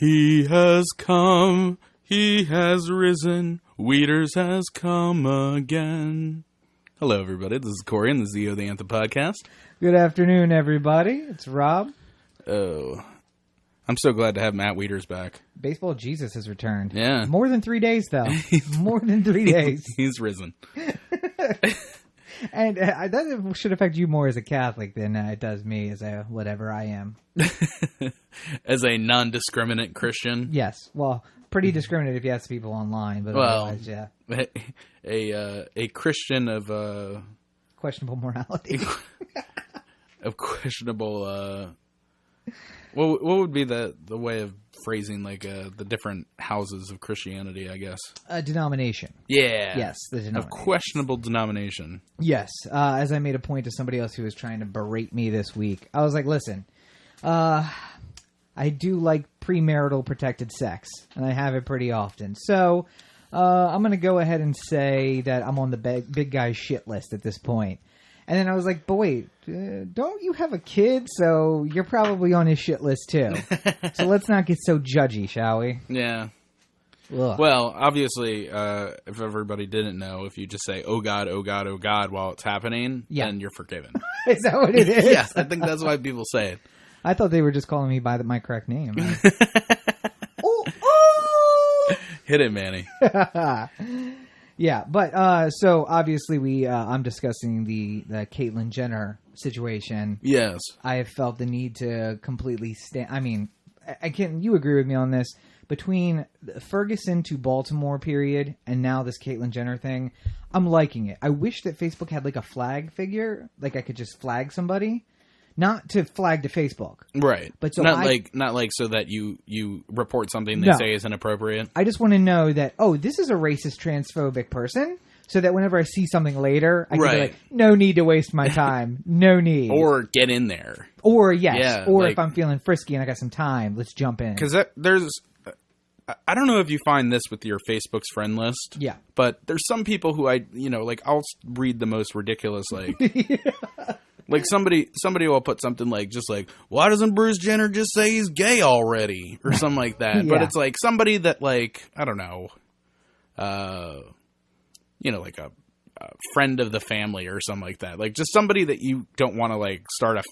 He has come, he has risen, Weeders has come again. Hello, everybody. This is Corey, and this is the Anthem Podcast. Good afternoon, everybody. It's Rob. Oh, I'm so glad to have Matt Weeders back. Baseball Jesus has returned. Yeah. More than 3 days, though. More than 3 days. He's risen. And that should affect you more as a Catholic than it does me as a whatever I am. As a non-discriminate Christian? Yes. Well, pretty discriminate if you ask people online, but otherwise, yeah. A Christian of... questionable morality. of questionable... What would be the way of phrasing like the different houses of Christianity, I guess? A denomination. Yeah. Yes, the denomination. Of questionable denomination. Yes. As I made a point to somebody else who was trying to berate me this week, I was like, listen, I do like premarital protected sex, and I have it pretty often. So I'm going to go ahead and say that I'm on the big guy shit list at this point. And then I was like, but wait, don't you have a kid? So you're probably on his shit list too. So let's not get so judgy, shall we? Yeah. Ugh. Well, obviously, if everybody didn't know, if you just say, oh God, oh God, oh God, while it's happening, then you're forgiven. Is that what it is? Yes, I think that's why people say it. I thought they were just calling me by my correct name. Hit it, Manny. Yeah, but so obviously I'm discussing the Caitlyn Jenner situation. Yes. I have felt the need to completely stand. I mean, you agree with me on this? Between the Ferguson to Baltimore period and now this Caitlyn Jenner thing, I'm liking it. I wish that Facebook had like a flag figure, like I could just flag somebody. Not to flag to Facebook. Right. But so not like so that you report something they say is inappropriate. I just want to know that, this is a racist, transphobic person, so that whenever I see something later, I can be like, no need to waste my time. No need. Or get in there. Or, yes. Yeah, or if I'm feeling frisky and I got some time, let's jump in. Because I don't know if you find this with your Facebook's friend list. Yeah. But there's some people who I'll read the most ridiculous, Like somebody will put something just like, why doesn't Bruce Jenner just say he's gay already? Or something like that. Yeah. But it's like somebody that I don't know, like a friend of the family or something like that. Like just somebody that you don't want to start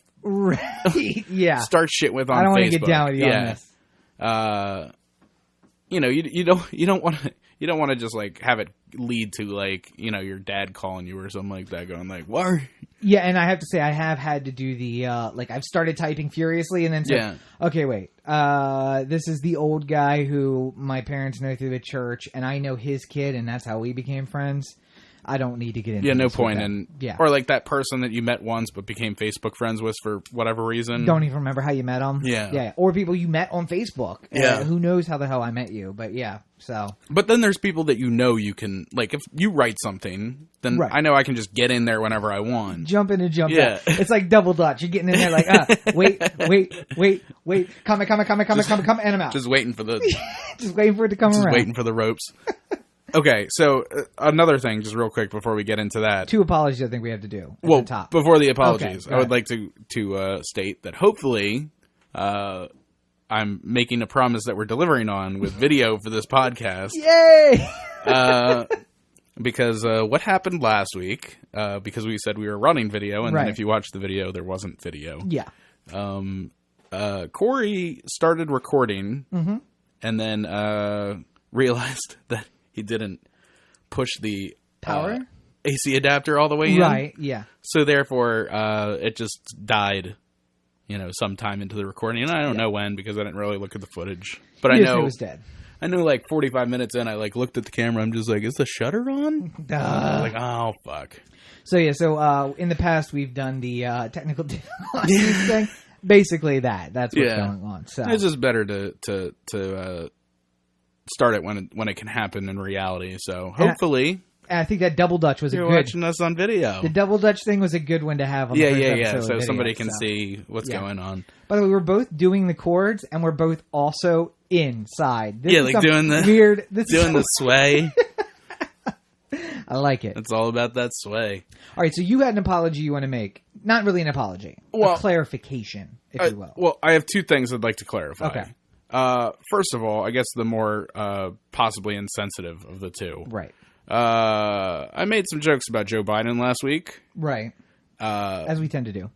yeah. start shit with on Facebook. I don't want to get down with you on this. You don't want to just have it lead to your dad calling you or something like that, going why? Yeah, and I have to say I have had to do the I've started typing furiously and then said, okay, wait, this is the old guy who my parents know through the church, and I know his kid, and that's how we became friends. I don't need to get into this. Yeah, no point in... Yeah. Or that person that you met once but became Facebook friends with for whatever reason. Don't even remember how you met them. Yeah. Yeah. Or people you met on Facebook. Yeah. Who knows how the hell I met you, but yeah, so... But then there's people that you can... if you write something, then I know I can just get in there whenever I want. Jump in and jump out. It's like double dutch. You're getting in there wait, comment, and I'm out. Just waiting for the... just waiting for it to come around. Just waiting for the ropes. Okay, so another thing, just real quick before we get into that. 2 apologies I think we have to do at the top. Before the apologies, okay, I would like to state that hopefully I'm making a promise that we're delivering on with video for this podcast. Yay! Because what happened last week, because we said we were running video, and then if you watch the video, there wasn't video. Yeah. Corey started recording, and then realized that he didn't push the power AC adapter all the way in. Right, yeah. So therefore, it just died, sometime into the recording. And I don't know when, because I didn't really look at the footage. But I know it was dead. I know 45 minutes in, I looked at the camera. I'm just is the shutter on? Oh, fuck. So in the past, we've done the technical difficulties thing. Basically that's what's going on. So it's just better to start it when it can happen in reality. So hopefully, I think that double dutch was you're watching us on video. The double dutch thing was a good one to have on the first episode. So somebody can see what's going on. By the way, we're both doing the chords, and we're both also inside. This is doing the weird. The sway. I like it. It's all about that sway. All right, so you had an apology you want to make. Not really an apology. A clarification, if you will. Well, I have 2 things I'd like to clarify. Okay. First of all, I guess the more possibly insensitive of the two. Right. I made some jokes about Joe Biden last week. Right. As we tend to do.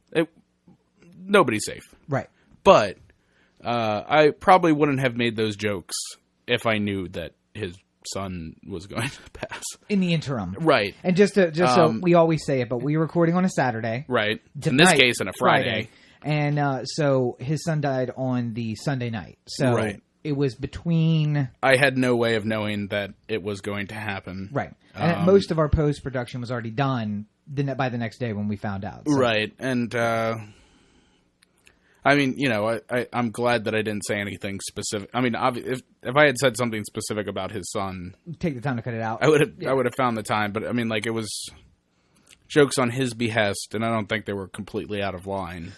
Nobody's safe. Right. But I probably wouldn't have made those jokes if I knew that his son was going to pass. In the interim. Right. And just so we always say it, but we're recording on a Saturday. Right. In this case, on a Friday. And so his son died on the Sunday night. So it was between... I had no way of knowing that it was going to happen. Right. And most of our post-production was already done by the next day when we found out. So. Right. And, I mean, you know, I'm glad that I didn't say anything specific. I mean, if I had said something specific about his son... Take the time to cut it out. I would have found the time. But, I mean, like, it was jokes on his behest, and I don't think they were completely out of line.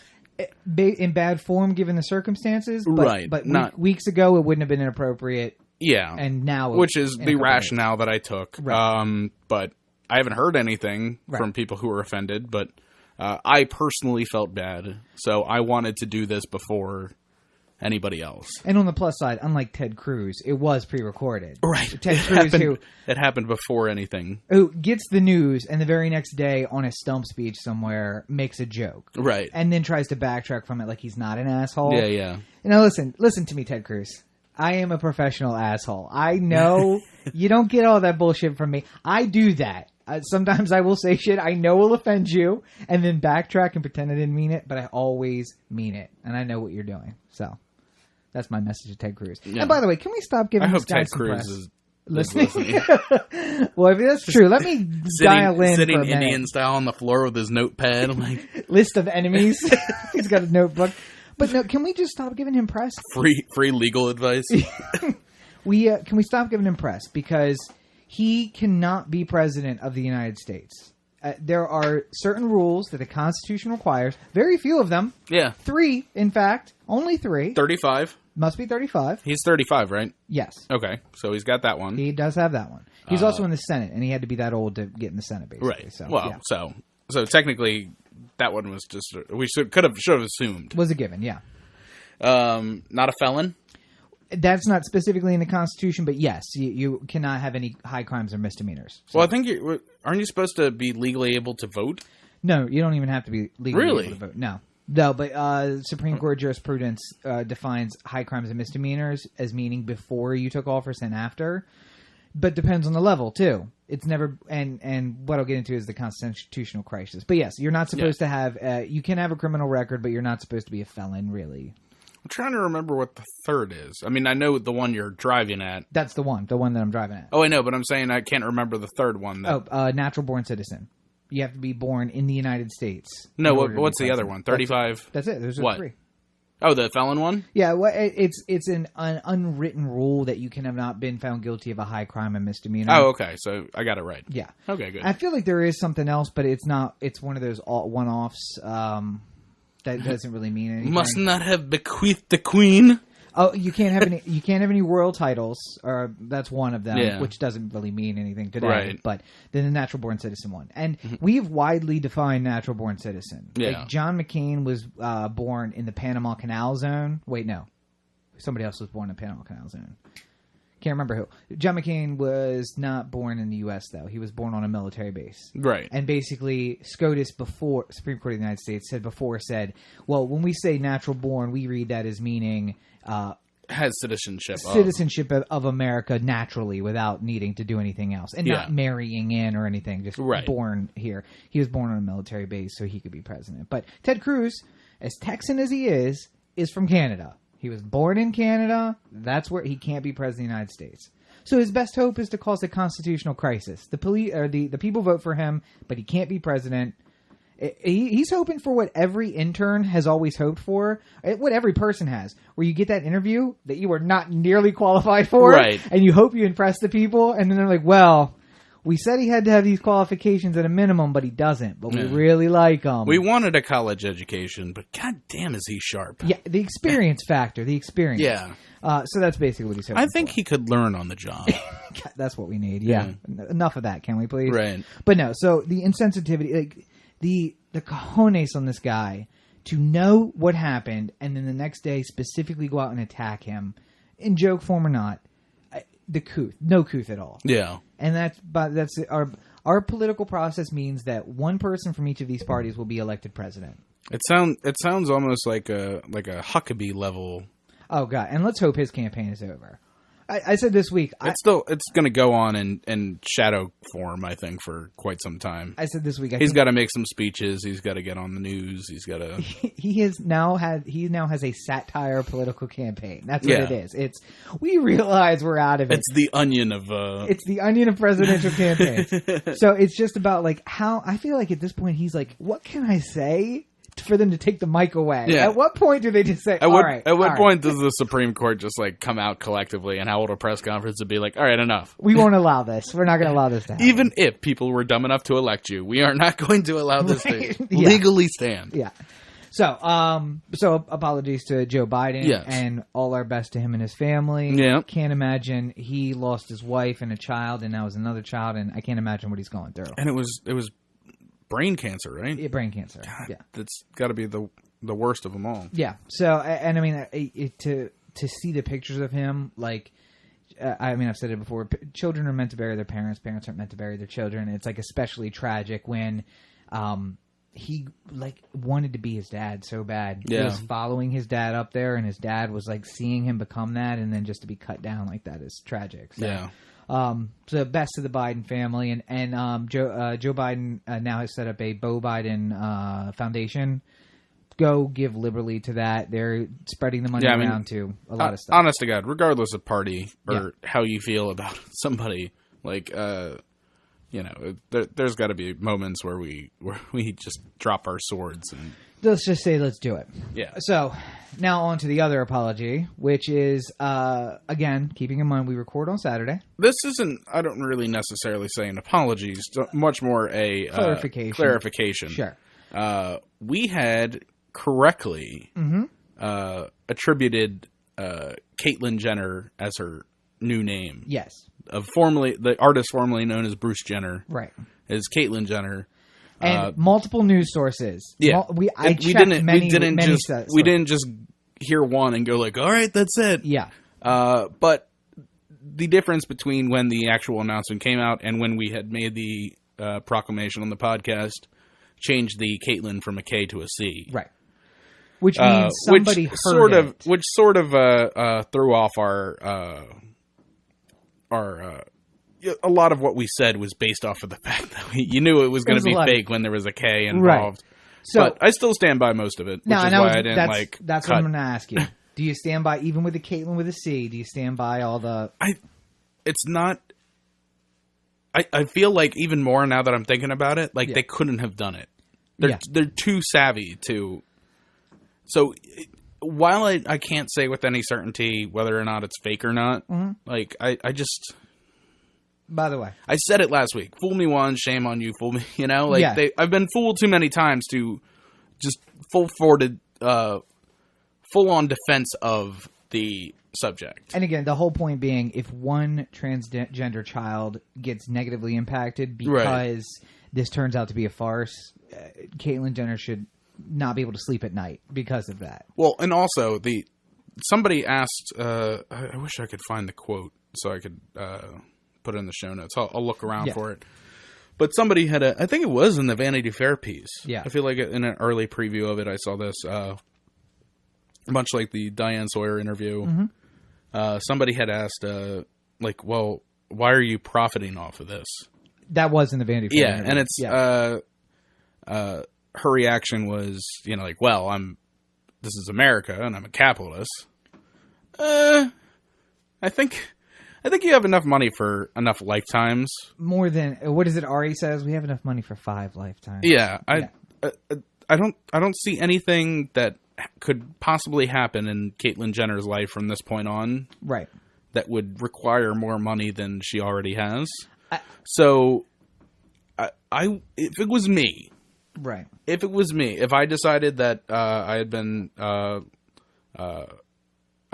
In bad form, given the circumstances, but, but weeks ago it wouldn't have been inappropriate. Yeah, and now, which is the rationale that I took. Right. But I haven't heard anything from people who were offended. But I personally felt bad, so I wanted to do this before anybody else. And on the plus side, unlike Ted Cruz, it was pre-recorded. Right, Ted Cruz, it happened before anything. Who gets the news and the very next day on a stump speech somewhere makes a joke, right, and then tries to backtrack from it like he's not an asshole. Yeah, yeah. You know, listen to me, Ted Cruz. I am a professional asshole. I know you don't get all that bullshit from me. I do that. Sometimes I will say shit I know will offend you, and then backtrack and pretend I didn't mean it, but I always mean it, and I know what you're doing. So. That's my message to Ted Cruz. Yeah. And by the way, can we stop giving this guy some press? I hope Ted Cruz is listening. Well, if that's true, let me dial in sitting for a minute. Indian style on the floor with his notepad. I'm like, list of enemies. He's got a notebook. But no, can we just stop giving him press? Free legal advice. Can we stop giving him press? Because he cannot be president of the United States. There are certain rules that the Constitution requires. Very few of them. Yeah. 3, in fact. Only 3. 35. Must be 35. He's 35, right? Yes. Okay, so he's got that one. He does have that one. He's also in the Senate, and he had to be that old to get in the Senate, basically. Right. So, well, yeah. so technically, that one was just we should have assumed was a given. Yeah. Not a felon. That's not specifically in the Constitution, but yes, you cannot have any high crimes or misdemeanors. So. Well, I think aren't you supposed to be legally able to vote? No, you don't even have to be legally able to vote. No, but Supreme Court jurisprudence defines high crimes and misdemeanors as meaning before you took office and after, but depends on the level too. It's never and what I'll get into is the constitutional crisis. But yes, you're not supposed to have. You can have a criminal record, but you're not supposed to be a felon, really. I'm trying to remember what the third is. I mean, I know the one you're driving at. That's the one that I'm driving at. Oh, I know, but I'm saying I can't remember the third one. Natural born citizen. You have to be born in the United States. No, what's the other one? 35? That's it. There's what? 3. Oh, the felon one? Yeah, well, it's an unwritten rule that you can have not been found guilty of a high crime and misdemeanor. Oh, okay. So I got it right. Yeah. Okay, good. I feel like there is something else, but it's not. It's one of those one-offs that doesn't really mean anything. Must not have bequeathed the queen. Oh, you can't have any. You can't have any royal titles, or that's one of them, which doesn't really mean anything today. Right. But then the natural born citizen one, and we've widely defined natural born citizen. Yeah. Like John McCain was born in the Panama Canal Zone. Wait, no, somebody else was born in the Panama Canal Zone. Can't remember who. John McCain was not born in the U.S. though. He was born on a military base. Right. And basically, SCOTUS before Supreme Court of the United States said, well, when we say natural born, we read that as meaning. Has citizenship of America naturally without needing to do anything else and not marrying in or anything, just born here. He was born on a military base so he could be president. But Ted Cruz, as Texan as he is from Canada. He was born in Canada. That's where he can't be president of the United States. So his best hope is to cause a constitutional crisis. The people vote for him, but he can't be president. He's hoping for what every intern has always hoped for, what every person has, where you get that interview that you are not nearly qualified for, right? And you hope you impress the people, and then they're like, well, we said he had to have these qualifications at a minimum, but he doesn't, but we really like him. We wanted a college education, but god damn is he sharp. Yeah, the experience factor, the experience. Yeah. So that's basically what he's hoping I think he could learn on the job. That's what we need, yeah. Enough of that, can we please? Right. But no, so the insensitivity, like... The cojones on this guy to know what happened and then the next day specifically go out and attack him, in joke form or not, the couth, no couth at all. Yeah. And that's our political process means that one person from each of these parties will be elected president. It sounds almost like a Huckabee level. Oh God! And let's hope his campaign is over. I said this week. It's going to go on in shadow form, I think, for quite some time. I said this week. He's got to make some speeches. He's got to get on the news. He's got to. He now has a satire political campaigin. That's what it is. We realize we're out of it. It's the onion of. It's the onion of presidential campaigns. So it's just about like how I feel like at this point he's like, what can I say for them to take the mic away? Yeah. At what point do they just say, At what point does the Supreme Court just like come out collectively and hold a press conference and be like, all right, enough. We won't allow this. We're not going to allow this to happen. Even if people were dumb enough to elect you, we are not going to allow this to legally stand. Yeah. So apologies to Joe Biden and all our best to him and his family. Yeah. Can't imagine he lost his wife and a child and now is another child, and I can't imagine what he's going through. And it was brain cancer, right? Yeah, brain cancer. God, yeah, that's got to be the worst of them all. Yeah. So, and I mean, to see the pictures of him, like, I mean, I've said it before. Children are meant to bury their parents. Parents aren't meant to bury their children. It's like especially tragic when he like wanted to be his dad so bad. Yeah. He was following his dad up there, and his dad was like seeing him become that, and then just to be cut down like that is tragic. So, yeah. So best to the Biden family, and Joe Biden now has set up a Beau Biden foundation. Go give liberally to that. They're spreading the money around to a lot of stuff. Honest to God, regardless of party or how you feel about somebody, like there's got to be moments where we just drop our swords and let's just say let's do it. Yeah. So now on to the other apology, which is again keeping in mind we record on Saturday. This isn't. I don't really necessarily say an apology. It's much more a clarification. Sure. We had correctly attributed Caitlyn Jenner as her new name. Yes. The artist formerly known as Bruce Jenner. Right. Is Caitlyn Jenner. And multiple news sources. Yeah. We didn't just hear one and go like, all right, that's it. Yeah. But the difference between when the actual announcement came out and when we had made the proclamation on the podcast changed the Caitlyn from a K to a C. Right. Which means somebody heard it. Which sort of threw off our a lot of what we said was based off of the fact that you knew it was going to be fake when there was a K involved. Right. So, but I still stand by most of it, which is why I didn't like. That's what I'm going to ask you. Do you stand by even with the Caitlyn with a C? Do you stand by all the? It's not. I feel like even more now that I'm thinking about it, like they couldn't have done it. They're too savvy to. So while I can't say with any certainty whether or not it's fake or not, like I just. By the way, I said it last week. Fool me once, shame on you. Fool me, I've been fooled too many times to just full on defense of the subject. And again, the whole point being, if one transgender child gets negatively impacted because this turns out to be a farce, Caitlyn Jenner should not be able to sleep at night because of that. Well, and also somebody asked. I wish I could find the quote so I could. Put it in the show notes. I'll look around for it. But somebody had I think it was in the Vanity Fair piece. Yeah. I feel like in an early preview of it, I saw this, much like the Diane Sawyer interview. Somebody had asked, well, why are you profiting off of this? That was in the Vanity Fair interview. And it's, her reaction was, this is America and I'm a capitalist. I think you have enough money for enough lifetimes. More than what is it? Ari says we have enough money for 5 lifetimes. Yeah, I don't see anything that could possibly happen in Caitlyn Jenner's life from this point on. Right. That would require more money than she already has. So, if it was me, right? If it was me, if I decided that I had been.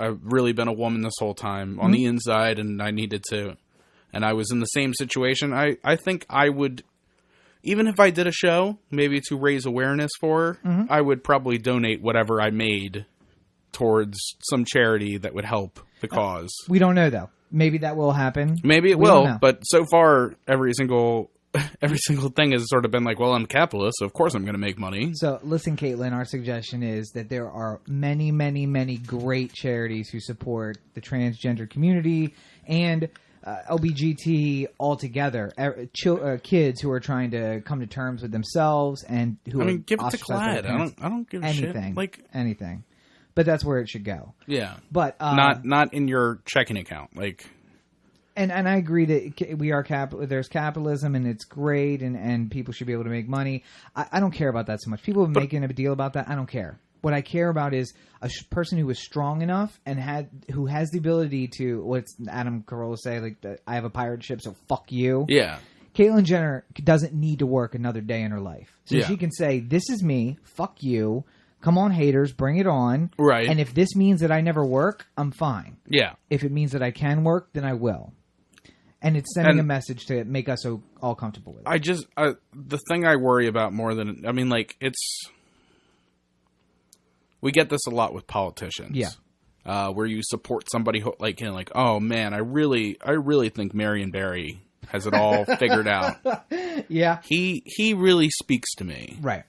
I've really been a woman this whole time on the inside and I needed to, and I was in the same situation. I think I would even if I did a show, maybe to raise awareness for, I would probably donate whatever I made towards some charity that would help the cause. We don't know, though. Maybe that will happen. Maybe it will, but so far, every single thing has sort of been like, well, I'm capitalist, so of course I'm going to make money. So listen, Caitlin, our suggestion is that there are many, many, many great charities who support the transgender community and LBGT altogether. Kids who are trying to come to terms with themselves and who give it to Clyde. I don't give a shit. Like anything. But that's where it should go. Yeah. But not in your checking account. Like, And I agree that we are there's capitalism and it's great and people should be able to make money. I don't care about that so much. People are making a deal about that. I don't care. What I care about is a person who is strong enough and who has the ability to, what's Adam Carolla say, like, I have a pirate ship, so fuck you. Yeah. Caitlyn Jenner doesn't need to work another day in her life. So she can say, this is me, fuck you. Come on, haters, bring it on. Right. And if this means that I never work, I'm fine. Yeah. If it means that I can work, then I will. And it's sending a message to make us all comfortable with it. The thing I worry about more than, we get this a lot with politicians. Yeah. Where you support somebody oh man, I really think Marion Barry has it all figured out. Yeah. He really speaks to me. Right.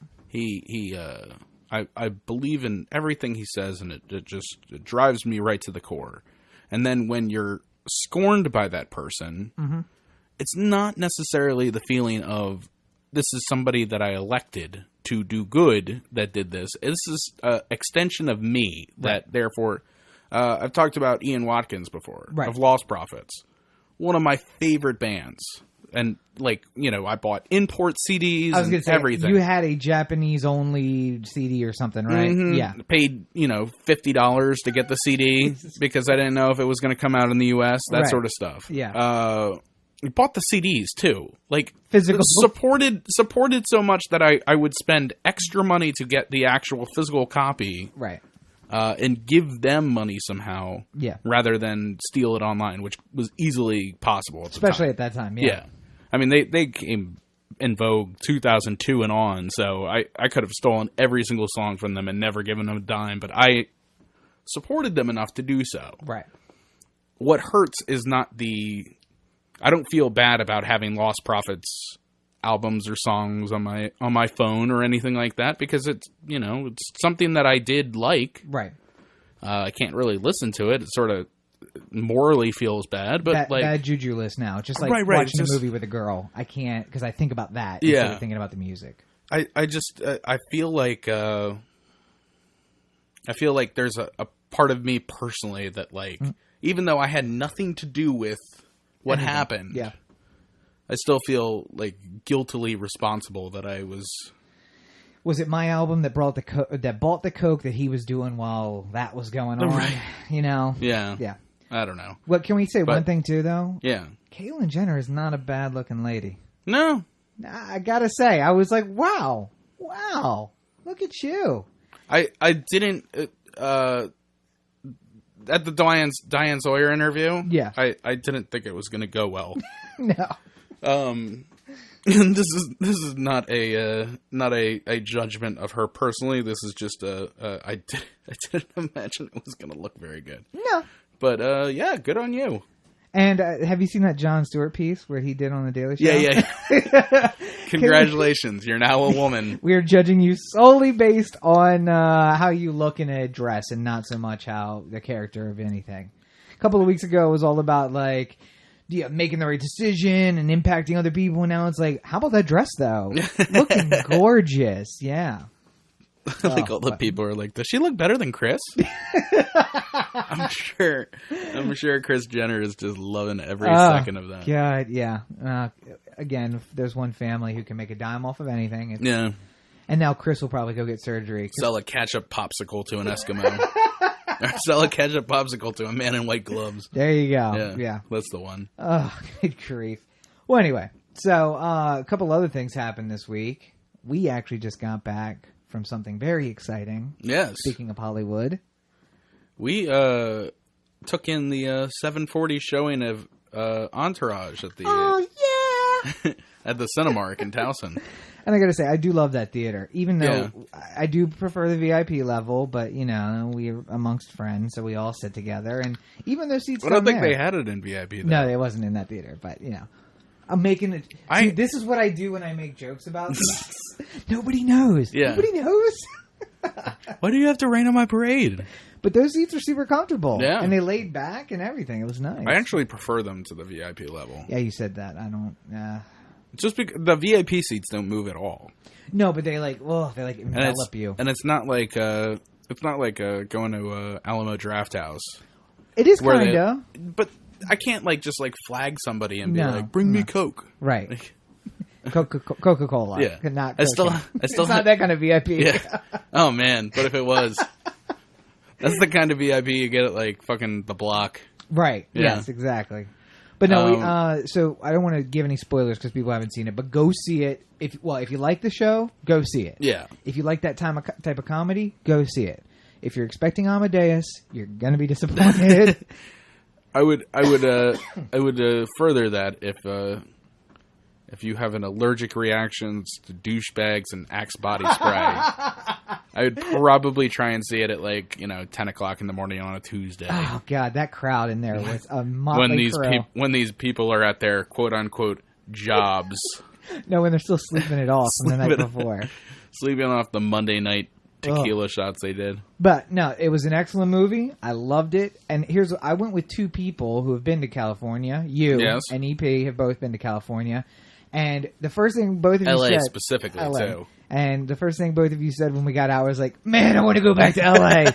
I believe in everything he says, and it drives me right to the core. And then when you're scorned by that person, it's not necessarily the feeling of, this is somebody that I elected to do good that did this. This is an extension of me that, therefore, I've talked about Ian Watkins before, of Lost Prophets. One of my favorite bands. And, I bought import CDs and everything. You had a Japanese-only CD or something, right? Mm-hmm. Yeah. Paid, $50 to get the CD because I didn't know if it was going to come out in the U.S., that sort of stuff. Yeah. Bought the CDs, too. Physical. Supported so much that I would spend extra money to get the actual physical copy. Right. And give them money somehow. Yeah. Rather than steal it online, which was easily possible at the time. Especially at that time, yeah. They came in vogue 2002 and on, so I could have stolen every single song from them and never given them a dime, but I supported them enough to do so. Right. What hurts is not I don't feel bad about having Lost Prophets albums or songs on my phone or anything like that, because it's something that I did like. Right. I can't really listen to it. It sort of morally feels bad, but bad juju list now. Just like watching a movie with a girl. I can't, because I think about that instead of thinking about the music. I feel like there's a part of me personally that even though I had nothing to do with what happened, I still feel guiltily responsible that I was. Was it my album that bought the coke that he was doing while that was going on? Right. Yeah. I don't know. What can we say? One thing too, though. Yeah. Caitlyn Jenner is not a bad looking lady. No. I gotta say, I was like, wow, look at you. I didn't at the Diane Sawyer interview. Yeah. I didn't think it was going to go well. No. This is not a judgment of her personally. This is just I didn't imagine it was going to look very good. No. But good on you. And have you seen that Jon Stewart piece where he did on the Daily Show? Yeah. Congratulations, you're now a woman. We are judging you solely based on how you look in a dress and not so much how the character of anything. A couple of weeks ago, it was all about making the right decision and impacting other people. And now it's like, how about that dress though? Looking gorgeous. Yeah. All the people are like, does she look better than Chris? I'm sure Kris Jenner is just loving every second of that. God, yeah. Again, if there's one family who can make a dime off of anything. Yeah. And now Chris will probably go get surgery. Sell a ketchup popsicle to an Eskimo. Or sell a ketchup popsicle to a man in white gloves. There you go. Yeah. That's the one. Oh, good grief. Well, anyway. So, a couple other things happened this week. We actually just got back from something very exciting. Yes. Speaking of Hollywood. We took in the 7:40 showing of Entourage at the at the Cinemark in Towson. And I gotta say, I do love that theater, even though I do prefer the VIP level. But you know, we're amongst friends, so we all sit together. And even those seats, I don't think they had it in VIP. Though. No, it wasn't in that theater. But you know, I'm making it. See, this is what I do when I make jokes about this. Nobody knows. Yeah. Nobody knows. Why do you have to rain on my parade? But those seats are super comfortable. Yeah. And they laid back and everything. It was nice. I actually prefer them to the VIP level. Yeah, you said that. I don't. Just because the VIP seats don't move at all. No, but they envelop you. And it's not like going to Alamo Draft House. It is kind of. But I can't just flag somebody and be like, bring me Coke. Right. Coca-Cola. Yeah. Not I still it's not that kind of VIP. Yeah. Oh man, but if it was, that's the kind of VIP you get at fucking the Block. Right. Yeah. Yes, exactly. But no, so I don't want to give any spoilers because people haven't seen it. But go see it. If you like the show, go see it. Yeah. If you like that type of comedy, go see it. If you're expecting Amadeus, you're gonna be disappointed. I would further that if you have an allergic reaction to douchebags and Axe body spray, I would probably try and see it at 10 o'clock in the morning on a Tuesday. Oh God, that crowd in there was a motley crew. When these people are at their quote unquote jobs. No, when they're still sleeping it off from the night before. Sleeping off the Monday night tequila shots they did. But no, it was an excellent movie. I loved it. And I went with two people who have been to California. You and EP have both been to California. And the first thing both of you LA said... specifically, LA. too. And the first thing both of you said when we got out was like, man, I want to go back to LA.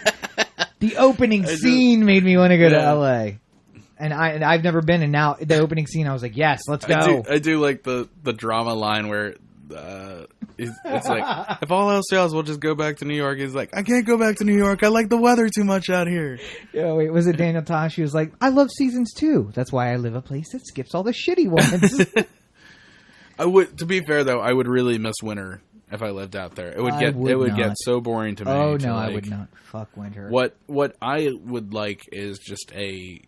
The opening scene made me want to go to LA. And I've never been, and now the opening scene, I was like, yes, let's go. I do like the drama line where it's like, if all else fails, we'll just go back to New York. He's like, I can't go back to New York. I like the weather too much out here. Yeah, wait, was it Daniel Tosh? He was like, I love seasons too. That's why I live a place that skips all the shitty ones. To be fair though, I would really miss winter if I lived out there. It would get so boring to me. Oh no, I would not. Fuck winter. What I would like is just a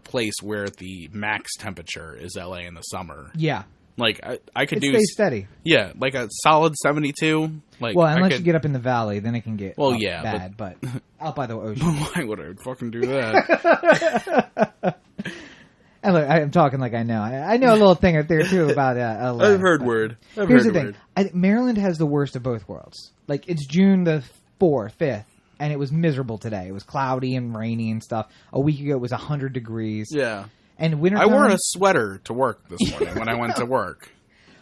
place where the max temperature is LA in the summer. Yeah. I could stay steady. Yeah, like a solid 72. Unless you get up in the valley, then it can get bad. But out by the ocean. Why would I fucking do that? And look, I'm talking like I know. I know a little thing up there too about LA. I've heard word. Here's the thing. I think Maryland has the worst of both worlds. It's June the 4th, 5th, and it was miserable today. It was cloudy and rainy and stuff. A week ago, it was 100 degrees. Yeah. And winter. I wore a sweater to work this morning when I went to work.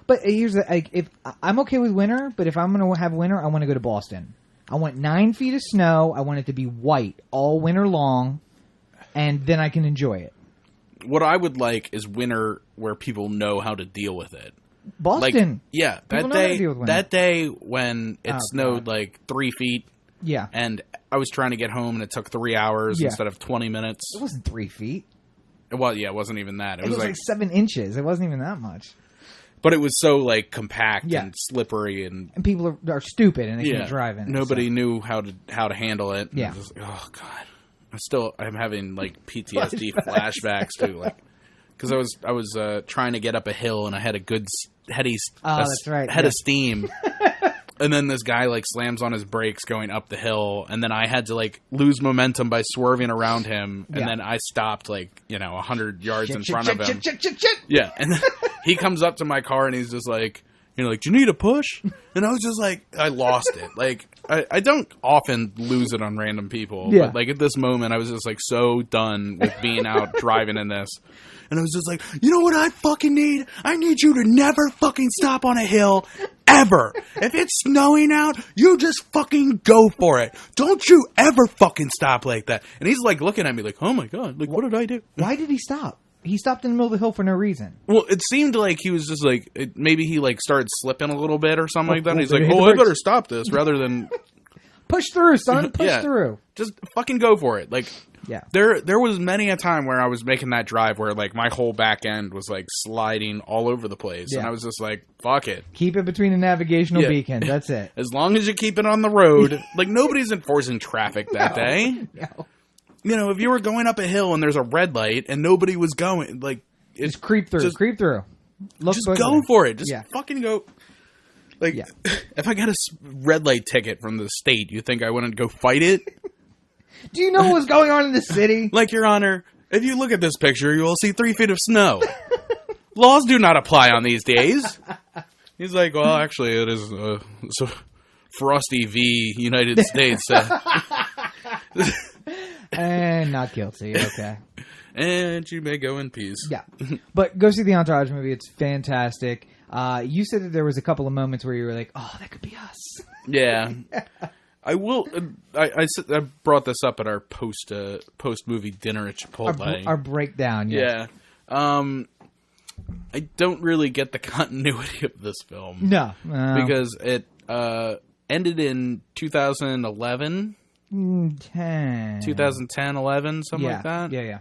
But here's if I'm okay with winter, but if I'm going to have winter, I want to go to Boston. I want 9 feet of snow. I want it to be white all winter long, and then I can enjoy it. What I would like is winter where people know how to deal with it. Boston. That day when it snowed 3 feet. Yeah. And I was trying to get home and it took 3 hours instead of 20 minutes. It wasn't 3 feet. Well, yeah, it wasn't even that. It was like 7 inches. It wasn't even that much. But it was so I'm and slippery and people are stupid and they can't drive in it. Nobody knew how to handle it. Yeah. Oh God. I'm having PTSD flashbacks too, because I was trying to get up a hill and I had a good head of steam, and then this guy slams on his brakes going up the hill, and then I had to lose momentum by swerving around him, and then I stopped 100 yards in front of him. Yeah, and then he comes up to my car and he's just like, do you need a push? And I was just I lost it. I don't often lose it on random people. Yeah. But at this moment, I was just so done with being out driving in this. And I was just like, you know what I fucking need? I need you to never fucking stop on a hill ever. If it's snowing out, you just fucking go for it. Don't you ever fucking stop like that. And he's looking at me oh my God, what did I do? Why did he stop? He stopped in the middle of the hill for no reason. Well, it seemed like he was just maybe he started slipping a little bit or something like that. And he's like, I better stop this rather than push through, son. Push through. Just fucking go for it. Yeah. There was many a time where I was making that drive where my whole back end was sliding all over the place, and I was just fuck it. Keep it between the navigational beacons. That's it. As long as you keep it on the road, nobody's enforcing traffic that day. No. If you were going up a hill and there's a red light and nobody was going, just creep through. Creep through. Look, just go for it. Just Yeah. fucking go. Like, Yeah. if I got a red light ticket from the state, you think I wouldn't go fight it? Do you know what's going on in the city? Like, Your Honor, if you look at this picture, you will see 3 feet of snow. Laws do not apply on these days. He's like, well, actually, it is so Frosty v. United States. And not guilty. Okay. And you may go in peace. Yeah. But go see the Entourage movie. It's fantastic. You said that there was a couple of moments where you were like, oh, that could be us. Yeah. I will. I brought this up at our post movie dinner at Chipotle. Our breakdown. Yeah. I don't really get the continuity of this film. No. Because it ended in 2011. 2010, 11, something like that. Yeah.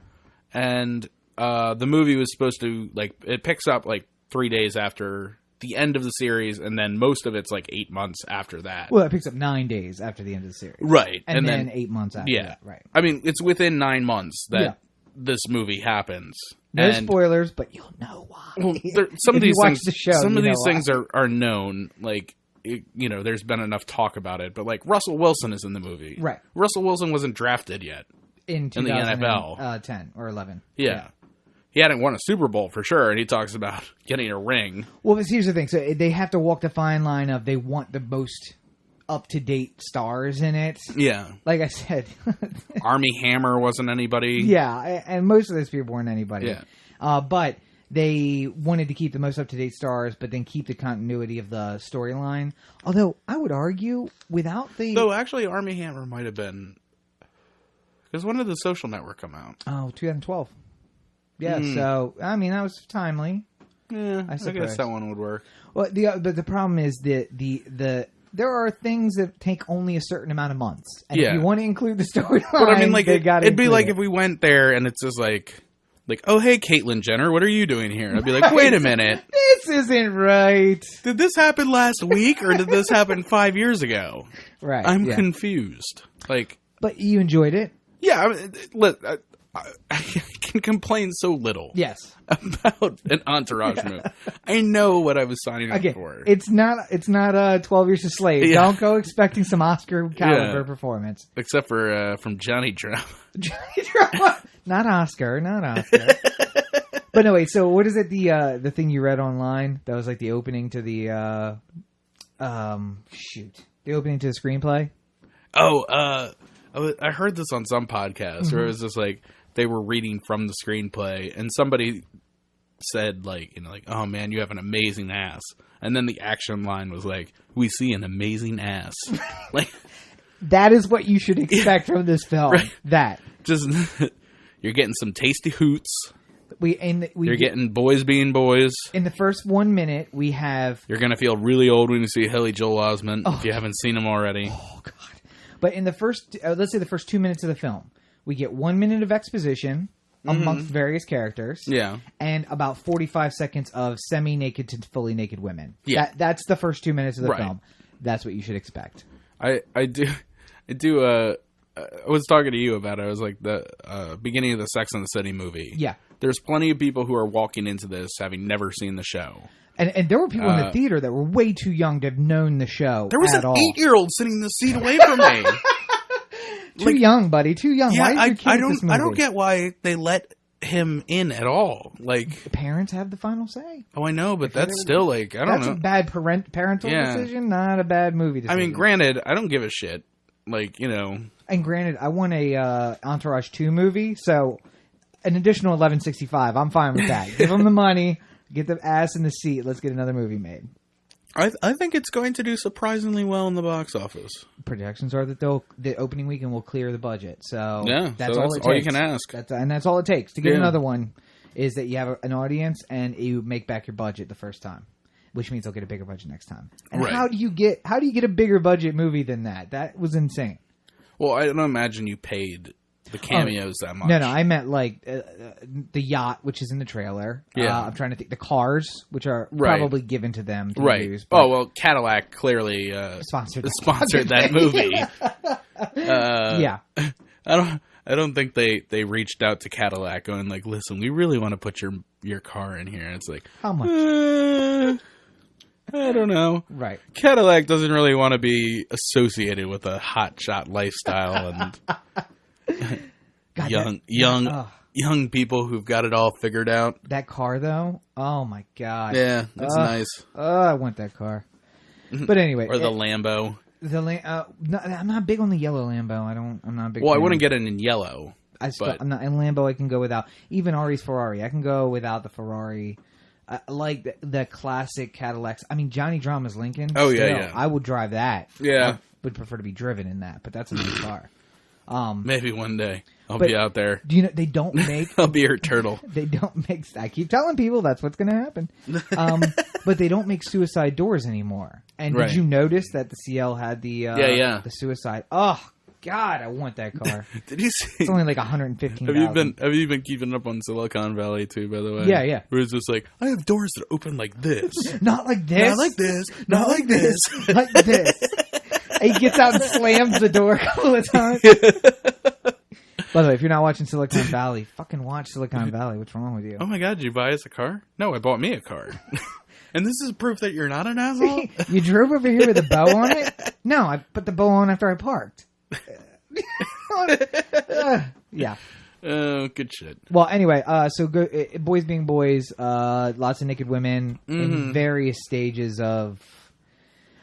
And the movie was supposed to, like, it picks up like 3 days after the end of the series, and then most of it's like 8 months after that. Well, it picks up 9 days after the end of the series. Right. And then 8 months after that. Right. I mean, it's within 9 months that this movie happens. No spoilers, but you'll know why. Well, some of If you these watch things, the show, some of you these know things are known. Like, there's been enough talk about it. But like, Russell Wilson is in the movie. Right. Russell Wilson wasn't drafted yet in the NFL. 10 or 11. Yeah. He hadn't won a Super Bowl for sure, and he talks about getting a ring. Well, here's the thing. So they have to walk the fine line of they want the most up-to-date stars in it. Yeah. Like I said. Armie Hammer wasn't anybody. Yeah, and most of those people weren't anybody. Yeah. But they wanted to keep the most up-to-date stars, but then keep the continuity of the storyline. Although, I would argue, without the... Though, actually, Armie Hammer might have been... Because when did The Social Network come out? Oh, 2012. Yeah, so, I mean, that was timely. Yeah, I guess that one would work. Well, but the problem is that there are things that take only a certain amount of months. And if you want to include the storyline, but I mean, like, it'd be like it. if we went there and it's just like, oh, hey, Caitlyn Jenner, what are you doing here? And I'd be like, wait a minute. This isn't right. Did this happen last week or did this happen 5 years ago? Right. I'm confused. Like, but you enjoyed it? Yeah, I can complain so little. Yes. About an Entourage movie. I know what I was signing up for. It's not 12 Years a Slave. Yeah. Don't go expecting some Oscar caliber performance. Except for from Johnny Drama. Johnny Drama. Not Oscar. But no, wait, so what is it, the thing you read online? That was like the opening to the the opening to the screenplay? Oh, I heard this on some podcast where it was just like they were reading from the screenplay and somebody said like, oh man, you have an amazing ass. And then the action line was like, we see an amazing ass. Like, that is what you should expect from this film. Right. That. Just, you're getting some tasty hoots. You're getting boys being boys. In the first 1 minute, we have... You're going to feel really old when you see Haley Joel Osment if you haven't seen him already. Oh, God. But in the first, let's say the first 2 minutes of the film, we get 1 minute of exposition amongst various characters. Yeah. And about 45 seconds of semi-naked to fully naked women. Yeah. That's the first 2 minutes of the film. That's what you should expect. I was talking to you about it. I was like, the beginning of the Sex and the City movie. Yeah. There's plenty of people who are walking into this having never seen the show. And there were people in the theater that were way too young to have known the show. There was an 8-year-old sitting in the seat away from me. Too young, buddy. Too young. Yeah, why did your kid this movie? I don't get why they let him in at all. Like, the parents have the final say. Oh, I know, but that's still like, I don't know. That's a bad parental decision, not a bad movie decision. I mean, granted, I don't give a shit. Like, And granted, I want a Entourage 2 movie, so an additional $11.65. I'm fine with that. Give them the money. Get the ass in the seat. Let's get another movie made. I think it's going to do surprisingly well in the box office. Projections are that the opening weekend will clear the budget. So that's all you can ask. That's all it takes to get another one. Is that you have an audience and you make back your budget the first time, which means they'll get a bigger budget next time. And how do you get a bigger budget movie than that? That was insane. Well, I don't imagine you paid the cameos that much. No, I meant like the yacht, which is in the trailer. Yeah. I'm trying to think. The cars, which are probably given to them to use. Oh, well, Cadillac clearly sponsored that movie. Yeah. I I don't think they reached out to Cadillac going like, listen, we really want to put your car in here. And it's like, how much? I don't know. Right. Cadillac doesn't really want to be associated with a hotshot lifestyle and God, young people who've got it all figured out. That car, though, oh my God. Yeah, that's nice. I want that car. But anyway. Or the Lambo. I'm not big on the yellow Lambo. I'm not a big Well, fan. I wouldn't get it in yellow. I'm not in Lambo. I can go without. Even Ari's Ferrari. I can go without the Ferrari. I like the classic Cadillacs. I mean, Johnny Drama's Lincoln. Oh, still, yeah. I would drive that. Yeah. I would prefer to be driven in that, but that's a nice car. Maybe one day I'll be out there. Do you know they don't make? I'll be your turtle. They don't make. I keep telling people that's what's going to happen. But they don't make suicide doors anymore. And did you notice that the CL had the the suicide? Oh God, I want that car. Did you see? It's only like $115,000. Have you been keeping up on Silicon Valley too? By the way, yeah. Where it's just like, I have doors that open like this, not like this, not like this, not like this, like this. And he gets out and slams the door a couple of times. By the way, if you're not watching Silicon Valley, fucking watch Silicon Valley. What's wrong with you? Oh my God, did you buy us a car? No, I bought me a car. And this is proof that you're not an asshole? You drove over here with a bow on it? No, I put the bow on after I parked. Yeah. Oh, good shit. Well, anyway, so boys being boys, lots of naked women in various stages of...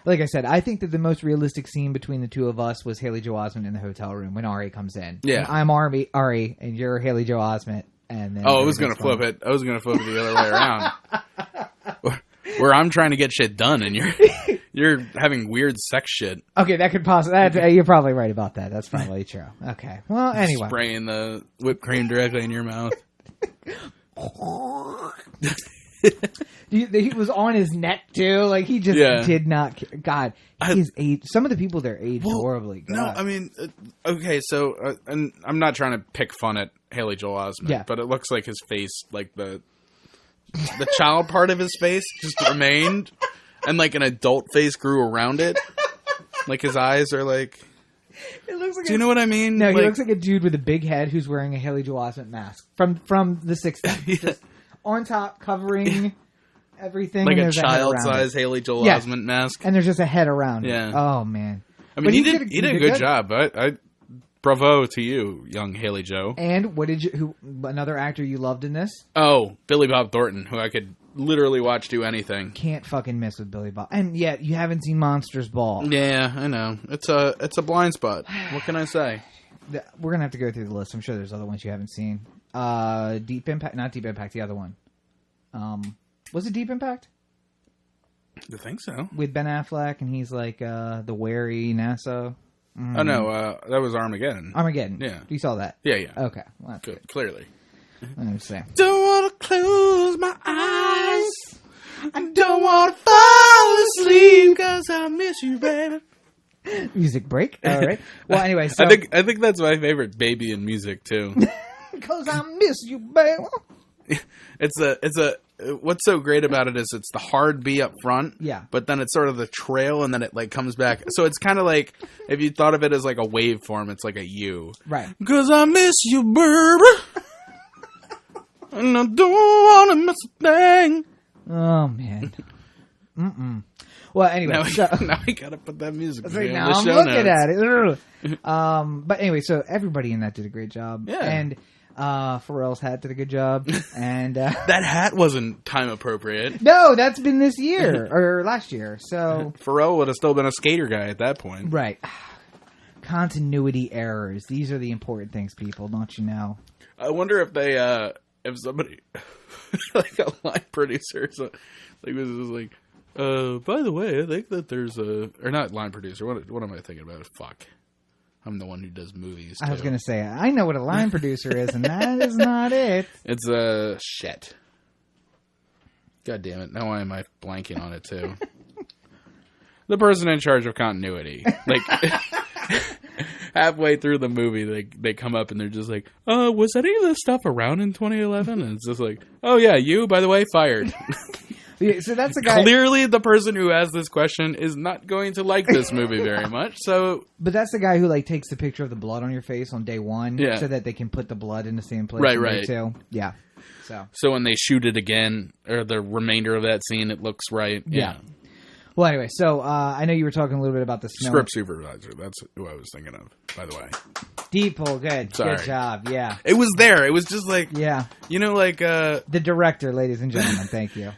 Like I said, I think that the most realistic scene between the two of us was Haley Joel Osment in the hotel room when Ari comes in. Yeah. And I'm Ari, and you're Haley Joel Osment. And then I was going to flip it. I was going to flip it the other way around. Where I'm trying to get shit done, and you're having weird sex shit. Okay, that could possibly... You're probably right about that. That's probably true. Okay. Well, anyway. Spraying the whipped cream directly in your mouth. He was on his neck, too. Like, he just did not care. God, he's aged... Some of the people there aged horribly. God. No, I mean... okay, so... and I'm not trying to pick fun at Haley Joel Osment, but it looks like his face, like the child part of his face just remained, and like an adult face grew around it. Like his eyes are like... It looks like do you know what I mean? No, he looks like a dude with a big head who's wearing a Haley Joel Osment mask from the 60s. Just on top, covering everything. Like a child-size Haley Joel Osment mask. And there's just a head around it. Yeah. Oh, man. I mean, he did a good job. Bravo to you, young Haley Joe. And what did you? Another actor you loved in this? Oh, Billy Bob Thornton, who I could literally watch do anything. Can't fucking miss with Billy Bob. And yet you haven't seen Monsters Ball. Yeah, I know. It's a blind spot. What can I say? We're gonna have to go through the list. I'm sure there's other ones you haven't seen. Deep Impact, not Deep Impact. The other one. Was it Deep Impact? I think so. With Ben Affleck, and he's like the wary NASA. Oh, no, that was Armageddon. Armageddon. Yeah. You saw that? Yeah. Okay. Well, that's good. Clearly. Let me see. Don't want to close my eyes. I don't want to fall asleep because I miss you, baby. Music break. All right. Well, anyway, so... I think that's my favorite baby in music, too. Because I miss you, baby. What's so great about it is it's the hard B up front. Yeah. But then it's sort of the trail, and then it like comes back. So it's kind of like, if you thought of it as like a waveform, it's like a U. Right. Because I miss you, baby. And I don't want to miss a thing. Oh, man. Well, anyway. Now we got to put that music like, now I'm looking at it. But anyway, so everybody in that did a great job. Yeah. And Pharrell's hat did a good job. And that hat wasn't time appropriate. No, that's been this year or last year. So Pharrell would have still been a skater guy at that point. Right. Continuity errors. These are the important things, people. Don't you know? I wonder if they, if somebody, like a line producer, was just like, by the way, I think that there's or not line producer. What am I thinking about? Fuck. I'm the one who does movies, too. I was going to say, I know what a line producer is, and that is not it. It's shit. God damn it. Now why am I blanking on it, too? The person in charge of continuity. Like, halfway through the movie, they come up and they're just like, was any of this stuff around in 2011? And it's just like, oh, yeah, you, by the way, fired. Yeah, so that's the guy. Clearly, the person who asked this question is not going to like this movie very much. So, but that's the guy who like takes the picture of the blood on your face on day one, Yeah. so that they can put the blood in the same place. Right, on right. Day two. Yeah. So when they shoot it again, or the remainder of that scene, it looks right. Yeah. Well, anyway, so I know you were talking a little bit about the snow. Script supervisor. That's who I was thinking of, by the way. Deep pull, good. Sorry. Good job, yeah. It was there. It was just like, Yeah. you know, like... The director, ladies and gentlemen, thank you.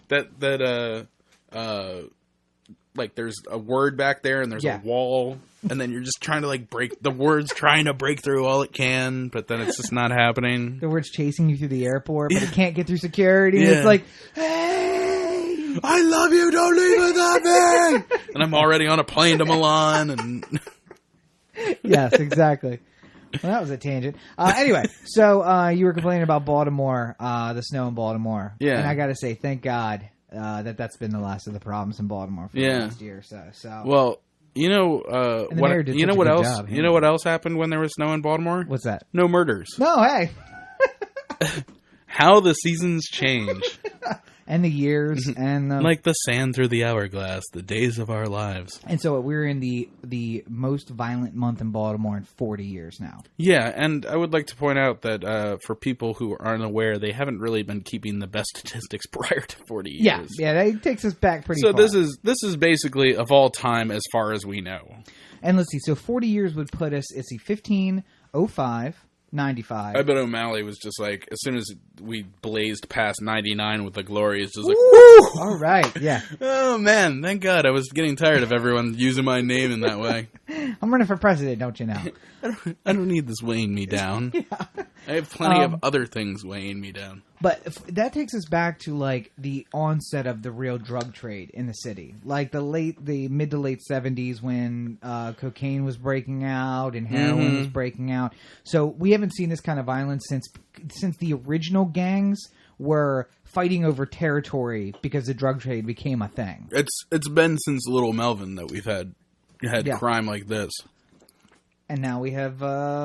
Like there's a word back there and there's Yeah. a wall, and then you're just trying to like break the word's trying to break through all it can, but then it's just not happening. The word's chasing you through the airport, but it can't get through security. Yeah. It's like, hey, I love you, don't leave without me! And I'm already on a plane to Milan, and... yes, exactly. Well, that was a tangent. Anyway, so you were complaining about Baltimore, the snow in Baltimore. Yeah. And I got to say, thank God that's been the last of the problems in Baltimore for the last year or so. So, Well, you know, the mayor did such a what good else? job, You know what else happened when there was snow in Baltimore? what's that? No murders. No, hey. How the seasons change. And the years and the... Like the sand through the hourglass, the days of our lives. And so we're in the most violent month in Baltimore in 40 years now. Yeah, and I would like to point out that for people who aren't aware, they haven't really been keeping the best statistics prior to 40 years. Yeah, that takes us back pretty So far. this is basically of all time as far as we know. And let's see, so 40 years would put us, it's 15, 05, 95. I bet O'Malley was just like, as soon as we blazed past 99 with the glory, it's just like, Woo! All right, yeah. oh man, thank God. I was getting tired of everyone using my name in that way. I'm running for president, don't you know? I don't need this weighing me down. Yeah. I have plenty of other things weighing me down. But that takes us back to like the onset of the real drug trade in the city, like the mid to late 70s when cocaine was breaking out and heroin was breaking out. So we haven't seen this kind of violence since the original gangs were fighting over territory because the drug trade became a thing. It's been since Little Melvin that we've had crime like this. And now we have...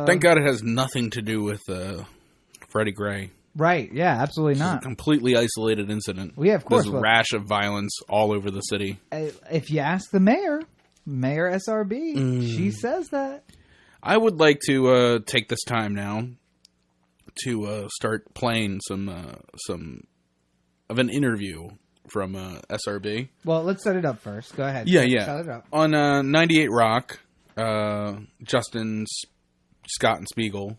Thank God it has nothing to do with Freddie Gray. Right, yeah, absolutely not. It's a completely isolated incident. Well, yeah, of course. There's a rash of violence all over the city. If you ask the Mayor SRB, she says that. I would like to take this time now to start playing some of an interview from SRB. Well, let's set it up first. Go ahead. Yeah. Set it up. On 98 Rock, Justin, Scott, and Spiegel,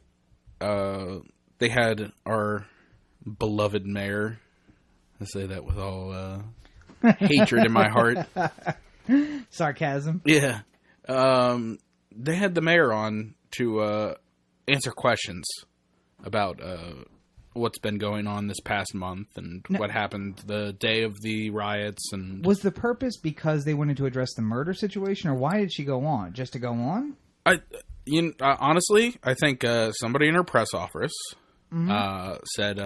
they had our beloved mayor. I say that with all hatred in my heart. Sarcasm. Yeah. They had the mayor on to answer questions about what's been going on this past month and what happened the day of the riots. And was the purpose because they wanted to address the murder situation, or why did she go on? Just to go on? Honestly, I think somebody in her press office said,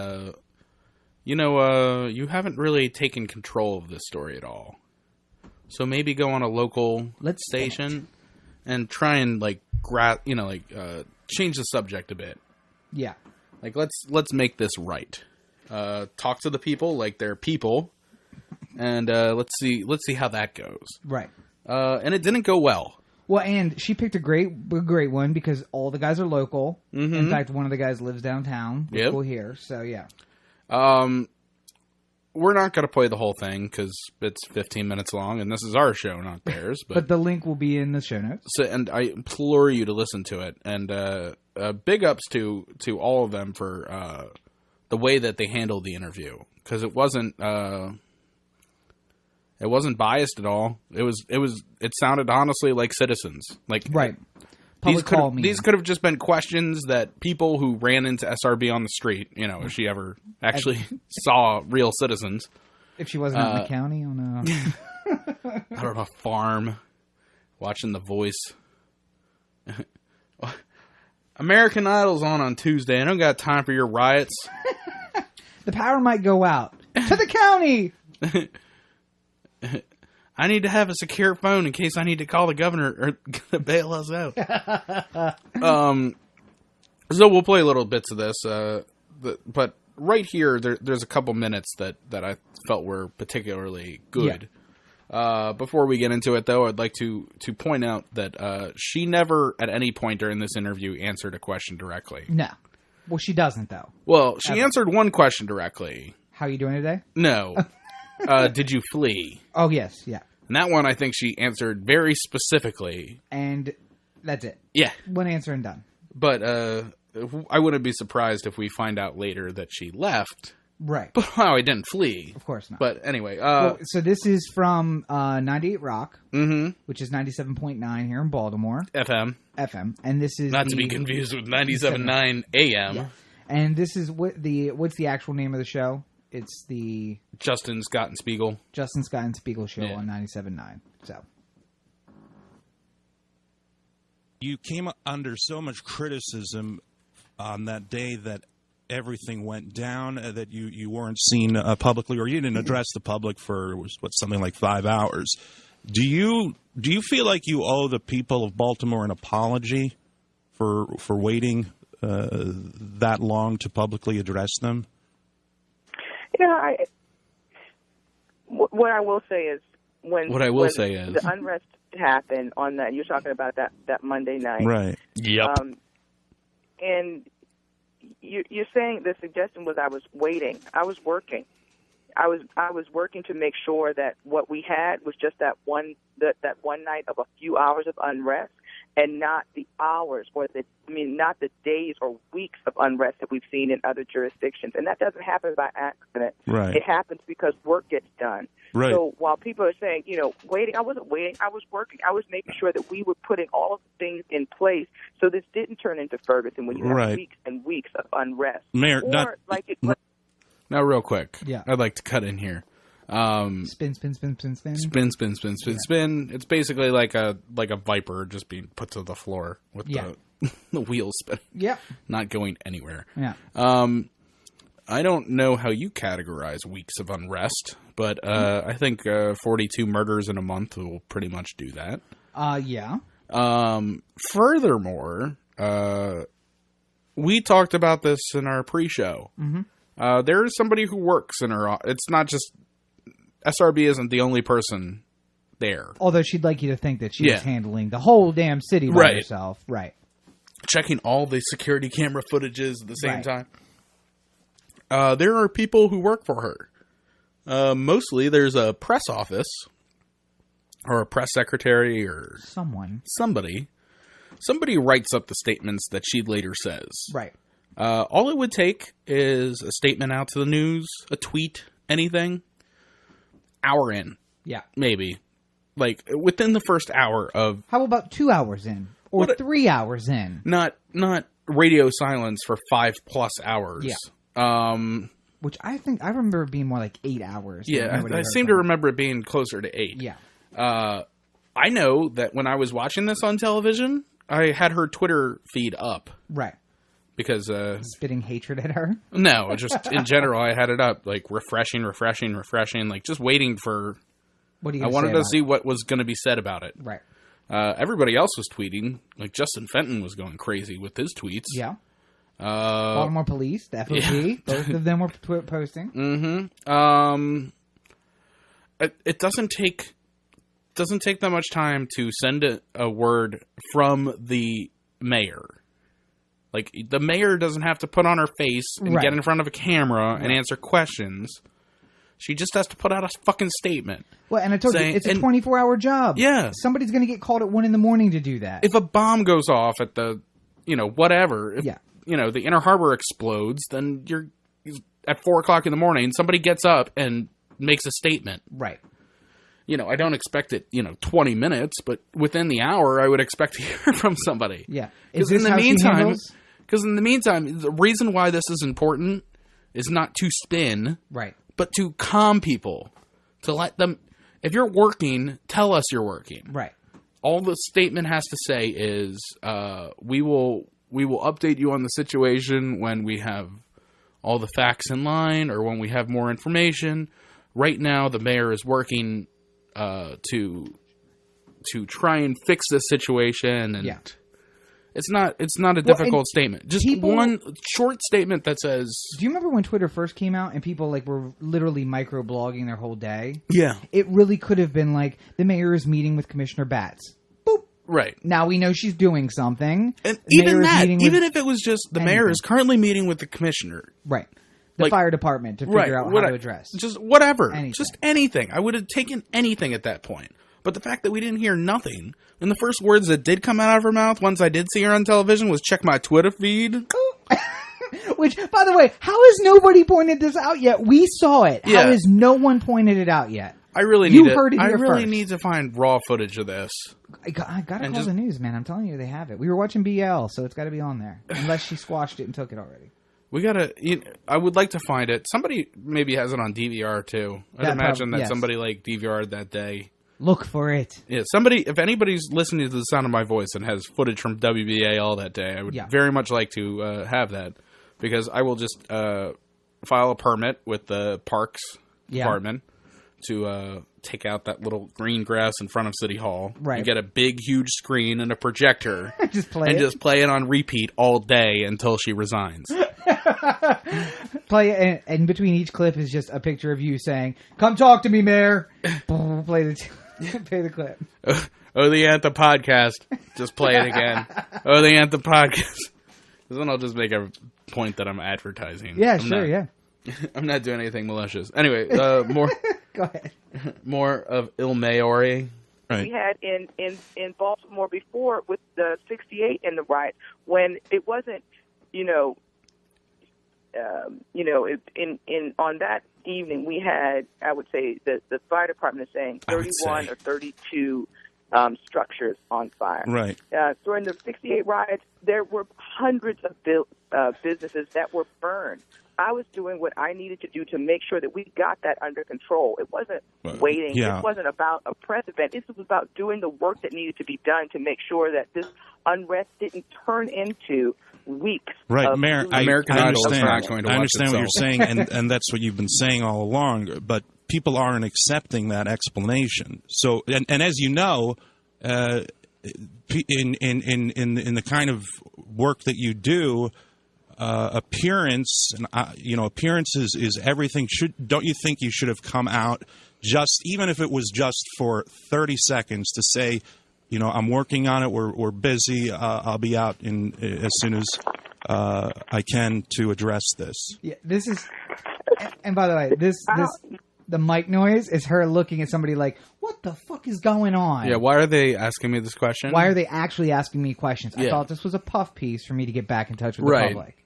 you haven't really taken control of this story at all. So maybe go on a local station and try and change the subject a bit. Yeah. Like let's make this right. Talk to the people like they're people, and let's see how that goes. Right. And it didn't go well. Well, and she picked a great one because all the guys are local. Mm-hmm. In fact, one of the guys lives downtown. Yep. Local here. So yeah. We're not going to play the whole thing because it's 15 minutes long, and this is our show, not theirs. But the link will be in the show notes. So, and I implore you to listen to it. And big ups to all of them for the way that they handled the interview, because it wasn't biased at all. It sounded honestly like citizens. Like right. These could have just been questions that people who ran into SRB on the street, if she ever actually saw real citizens. If she wasn't out in the county on out on a farm, watching The Voice. American Idol's on Tuesday. I don't got time for your riots. The power might go out. To the county! I need to have a secure phone in case I need to call the governor or to bail us out. So we'll play little bits of this. But right here, there's a couple minutes that I felt were particularly good. Yeah. Before we get into it, though, I'd like to point out that she never, at any point during this interview, answered a question directly. No. Well, she doesn't, though. Well, she answered one question directly. How are you doing today? No. Did you flee? Oh, yes. Yeah. And that one, I think she answered very specifically. And that's it. Yeah. One answer and done. But I wouldn't be surprised if we find out later that she left. Right. But wow, I didn't flee. Of course not. But anyway. So this is from 98 Rock, which is 97.9 here in Baltimore. FM. And this is not to be confused with 97.9 AM. Yeah. And this is what's the actual name of the show? It's the Justin Scott and Spiegel Show on 97.9. So you came under so much criticism on that day that everything went down, that you weren't seen publicly, or you didn't address the public for something like 5 hours. Do you feel like you owe the people of Baltimore an apology for waiting that long to publicly address them? Yeah, what I will say is when the unrest happened on that, you're talking about that Monday night, right? Yep. And you're saying the suggestion was I was waiting. I was working. I was working to make sure that what we had was just that one night of a few hours of unrest, and not the hours not the days or weeks of unrest that we've seen in other jurisdictions. And that doesn't happen by accident. Right. It happens because work gets done. Right. So while people are saying, waiting, I wasn't waiting. I was working. I was making sure that we were putting all of the things in place so this didn't turn into Ferguson when you have weeks and weeks of unrest. Mayor, now, real quick, yeah, I'd like to cut in here. Spin. It's basically like a viper just being put to the floor with the wheels spinning. Yep. Not going anywhere. Yeah. I don't know how you categorize weeks of unrest, but I think 42 murders in a month will pretty much do that. Yeah. Furthermore, we talked about this in our pre-show. Mm-hmm. There is somebody who works in her. It's not just SRB isn't the only person there. Although she'd like you to think that she's handling the whole damn city by herself. Right. Checking all the security camera footages at the same time. There are people who work for her. Mostly there's a press office or a press secretary or somebody writes up the statements that she later says. Right. All it would take is a statement out to the news, a tweet, anything. Hour in. Yeah. Maybe. Like, within the first hour of... How about 2 hours in? Or 3 hours in? Not radio silence for 5+ hours. Yeah. Which I remember it being more like 8 hours. Yeah, I seem to remember it being closer to 8. Yeah. I know that when I was watching this on television, I had her Twitter feed up. Right. Because... spitting hatred at her? No, just in general, I had it up, like, refreshing, like, just waiting for... What do you I wanted to see what was going to be said about it. Right. Everybody else was tweeting. Like, Justin Fenton was going crazy with his tweets. Yeah. Baltimore Police, the FOP, both of them were posting. Mm-hmm. It doesn't take that much time to send a word from the mayor. Like, the mayor doesn't have to put on her face and get in front of a camera and answer questions. She just has to put out a fucking statement. Well, and I told you, it's a 24-hour job. Yeah. Somebody's going to get called at 1 a.m. to do that. If a bomb goes off at the, whatever, if, the Inner Harbor explodes, then you're at 4 o'clock in the morning, somebody gets up and makes a statement. Right. I don't expect it, 20 minutes, but within the hour, I would expect to hear from somebody. Yeah. Because in the meantime, the reason why this is important is not to spin. Right. But to calm people, to let them, if you're working, tell us you're working. Right. All the statement has to say is, we will update you on the situation when we have all the facts in line or when we have more information. Right now, the mayor is working to try and fix this situation, and It's not a difficult statement. Just one short statement that says... Do you remember when Twitter first came out and people like were literally micro-blogging their whole day? Yeah. It really could have been like, the mayor is meeting with Commissioner Batts. Boop. Right. Now we know she's doing something. And even that, even if it was just the mayor is currently meeting with the commissioner. Right. The fire department to figure out how to address. Just whatever. Anything. Just anything. I would have taken anything at that point. But the fact that we didn't hear nothing, and the first words that did come out of her mouth once I did see her on television was check my Twitter feed. Which, by the way, how has nobody pointed this out yet? We saw it. Yeah. How has no one pointed it out yet? I really need to find raw footage of this. I gotta call the news, man. I'm telling you, they have it. We were watching BL, so it's got to be on there. Unless she squashed it and took it already. We gotta. I would like to find it. Somebody maybe has it on DVR too. I'd imagine that somebody like DVR'd that day. Look for it. Yeah, somebody. If anybody's listening to the sound of my voice and has footage from WBA all that day, I would very much like to have that, because I will just file a permit with the Parks Department to take out that little green grass in front of City Hall, and get a big, huge screen and a projector, just play it on repeat all day until she resigns. Play it, and in between each clip is just a picture of you saying, "Come talk to me, Mayor." Play the clip. Oh, the Anthem Podcast. Just play it again. Oh, the Anthem Podcast. Because then I'll just make a point that I'm advertising. Yeah, sure. I'm not doing anything malicious. Anyway, more. Go ahead. More of Il Maori. Right. We had in Baltimore before with the 68 in the riot, when it wasn't, on that evening we had, I would say, the fire department is saying 31 or 32 structures on fire. Right. During the 68 riots, there were hundreds of businesses that were burned. I was doing what I needed to do to make sure that we got that under control. It wasn't waiting. Yeah. It wasn't about a press event. This was about doing the work that needed to be done to make sure that this unrest didn't turn into weeks. Right, Mayor, I understand what you're itself. saying, and that's what you've been saying all along, but people aren't accepting that explanation. So, and as you know, in the kind of work that you do, appearance is everything. Don't you think you should have come out, just even if it was just for 30 seconds, to say, I'm working on it. We're busy. I'll be out as soon as I can to address this. Yeah, this is. And by the way, the mic noise is her looking at somebody like, "What the fuck is going on?" Yeah, why are they asking me this question? Why are they actually asking me questions? I thought this was a puff piece for me to get back in touch with the public.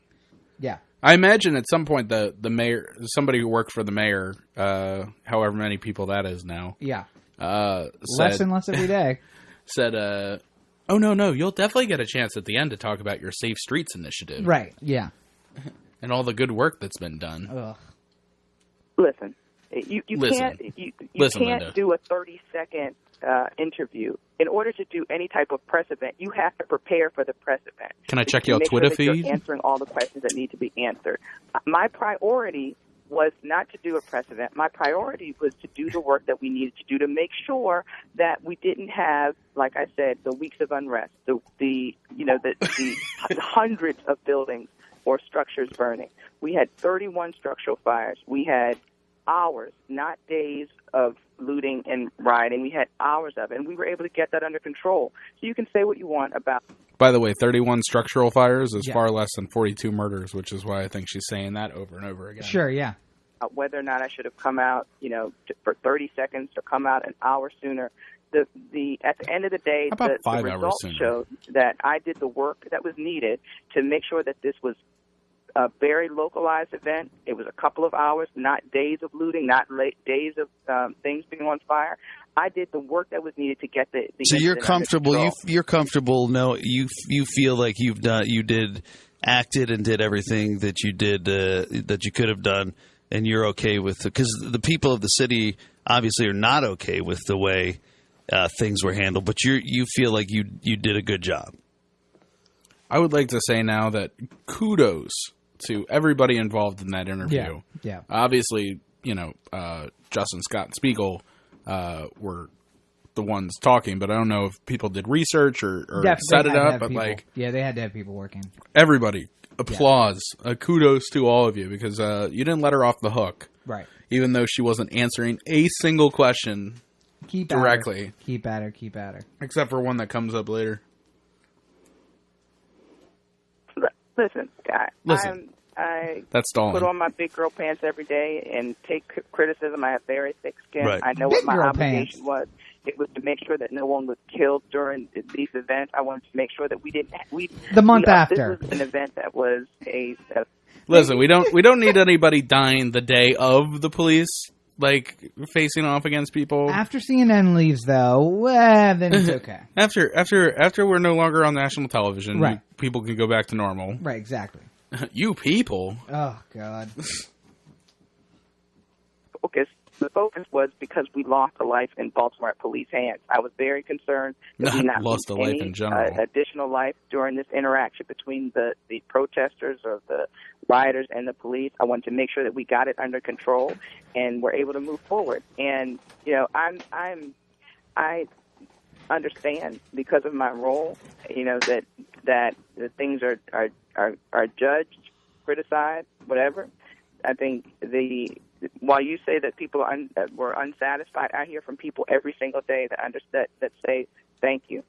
Yeah. I imagine at some point the mayor, somebody who worked for the mayor, however many people that is now. Yeah. Less and less every day. Said, oh, no, you'll definitely get a chance at the end to talk about your Safe Streets initiative. Right, yeah. And all the good work that's been done. Ugh. Listen, you can't do a 30-second interview. In order to do any type of press event, you have to prepare for the press event. Can I check your Twitter feed? You're answering all the questions that need to be answered. My priority was not to do a press event. My priority was to do the work that we needed to do to make sure that we didn't have, like I said, the weeks of unrest, the hundreds of buildings or structures burning. We had 31 structural fires. We had hours, not days, of looting and rioting. We had hours of it, and we were able to get that under control. So you can say what you want about. By the way, 31 structural fires is far less than 42 murders, which is why I think she's saying that over and over again. Sure, yeah. Whether or not I should have come out, for 30 seconds or come out an hour sooner. At the end of the day, the results showed that I did the work that was needed to make sure that this was a very localized event. It was a couple of hours, not days of looting, not days of things being on fire. I did the work that was needed to get the So you're comfortable. You're comfortable. No, you feel like acted and did everything that you did that you could have done, and you're okay with it, because the people of the city obviously are not okay with the way things were handled. But you feel like you did a good job. I would like to say now that kudos to everybody involved in that interview. Yeah. Obviously, Justin Scott and Spiegel were the ones talking, but I don't know if people did research or Definitely set it had to up. have But people. like, yeah, they had to have people working. everybody, applause, kudos to all of you, because you didn't let her off the hook, Right. even though she wasn't answering a single question Keep directly. At her. Keep at her. Keep at her. Except for one that comes up later. Listen, guy. Listen. I That's stalling. put on my big girl pants every day and take criticism. I have very thick skin. Right. I know Big what my girl obligation pants. was. It was to make sure that no one was killed during these events. I wanted to make sure that we didn't. The month after. This was an event that was a Listen, we don't need anybody dying the day of the police, like facing off against people. After CNN leaves, though, then it's okay. After we're no longer on national television, Right. people can go back to normal. Right, exactly. You people. Oh, God. The focus was because we lost a life in Baltimore at police hands. I was very concerned that we not Lost a lose life any, in general. additional life during this interaction between the protesters or the rioters and the police. I wanted to make sure that we got it under control and were able to move forward. And I understand because of my role, that the things are judged, criticized, whatever. I think while you say that people were unsatisfied, I hear from people every single day that say thank you.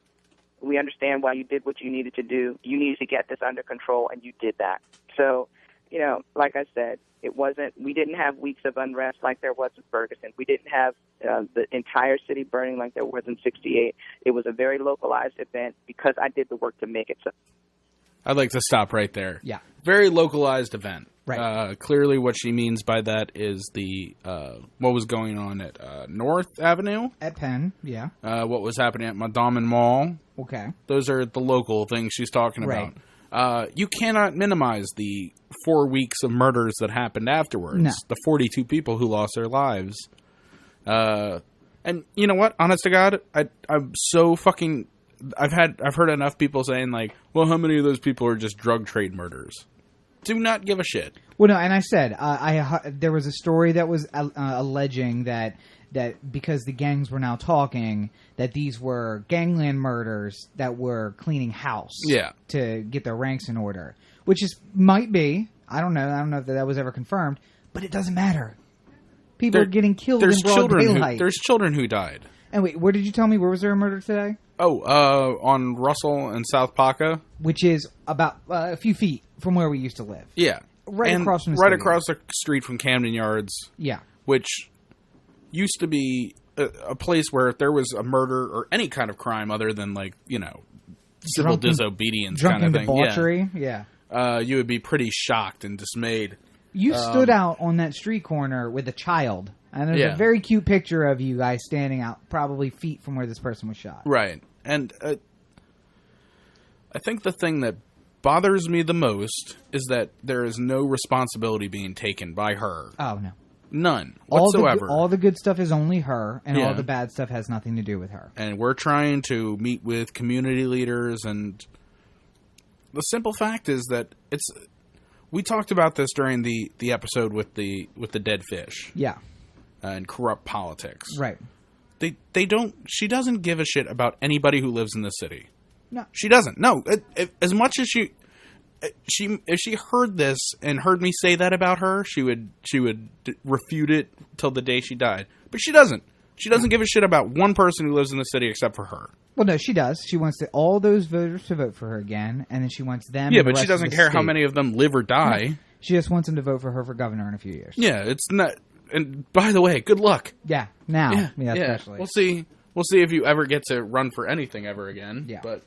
We understand why you did what you needed to do. You needed to get this under control, and you did that. So, like I said, we didn't have weeks of unrest like there was in Ferguson. We didn't have the entire city burning like there was in '68. It was a very localized event because I did the work to make it so. I'd like to stop right there. Yeah. Very localized event. Right. Clearly what she means by that is what was going on at North Avenue. At Penn, yeah. What was happening at Madame Mall. Okay. Those are the local things she's talking Right. about. You cannot minimize the 4 weeks of murders that happened afterwards. No. The 42 people who lost their lives. And you know what? Honest to God, I'm so fucking... I've heard enough people saying like, well, how many of those people are just drug trade murders? Do not give a shit. Well, no, and I said there was a story that was alleging that because the gangs were now talking, that these were gangland murders that were cleaning house, to get their ranks in order, which might be. I don't know if that was ever confirmed, but it doesn't matter. People are getting killed in broad daylight. There's children who died. And wait, where did you tell me? Where was there a murder today? Oh, on Russell and South Paca. Which is about a few feet from where we used to live. Yeah. Across from the right studio. across the street from Camden Yards. Yeah. Which used to be a place where if there was a murder or any kind of crime other than civil disobedience kind of thing. Debauchery. Yeah. You would be pretty shocked and dismayed. You stood out on that street corner with a child. And there's a very cute picture of you guys standing out probably feet from where this person was shot. Right. And I think the thing that bothers me the most is that there is no responsibility being taken by her. Oh, no. None whatsoever. All the good stuff is only her, and all the bad stuff has nothing to do with her. And we're trying to meet with community leaders, and the simple fact is that we talked about this during the episode with the dead fish. Yeah. And corrupt politics. Right. She doesn't give a shit about anybody who lives in the city. No. She doesn't. No. As much as if she heard this and heard me say that about her, she would refute it till the day she died. But she doesn't. She doesn't give a shit about one person who lives in the city except for her. Well, no, she does. She wants all those voters to vote for her again, and then she wants them. Yeah, but she doesn't care how many of them live or die. No. She just wants them to vote for her for governor in a few years. Yeah, it's not. And by the way, good luck. Yeah, now. Yeah, especially. We'll see. We'll see if you ever get to run for anything ever again. Yeah. But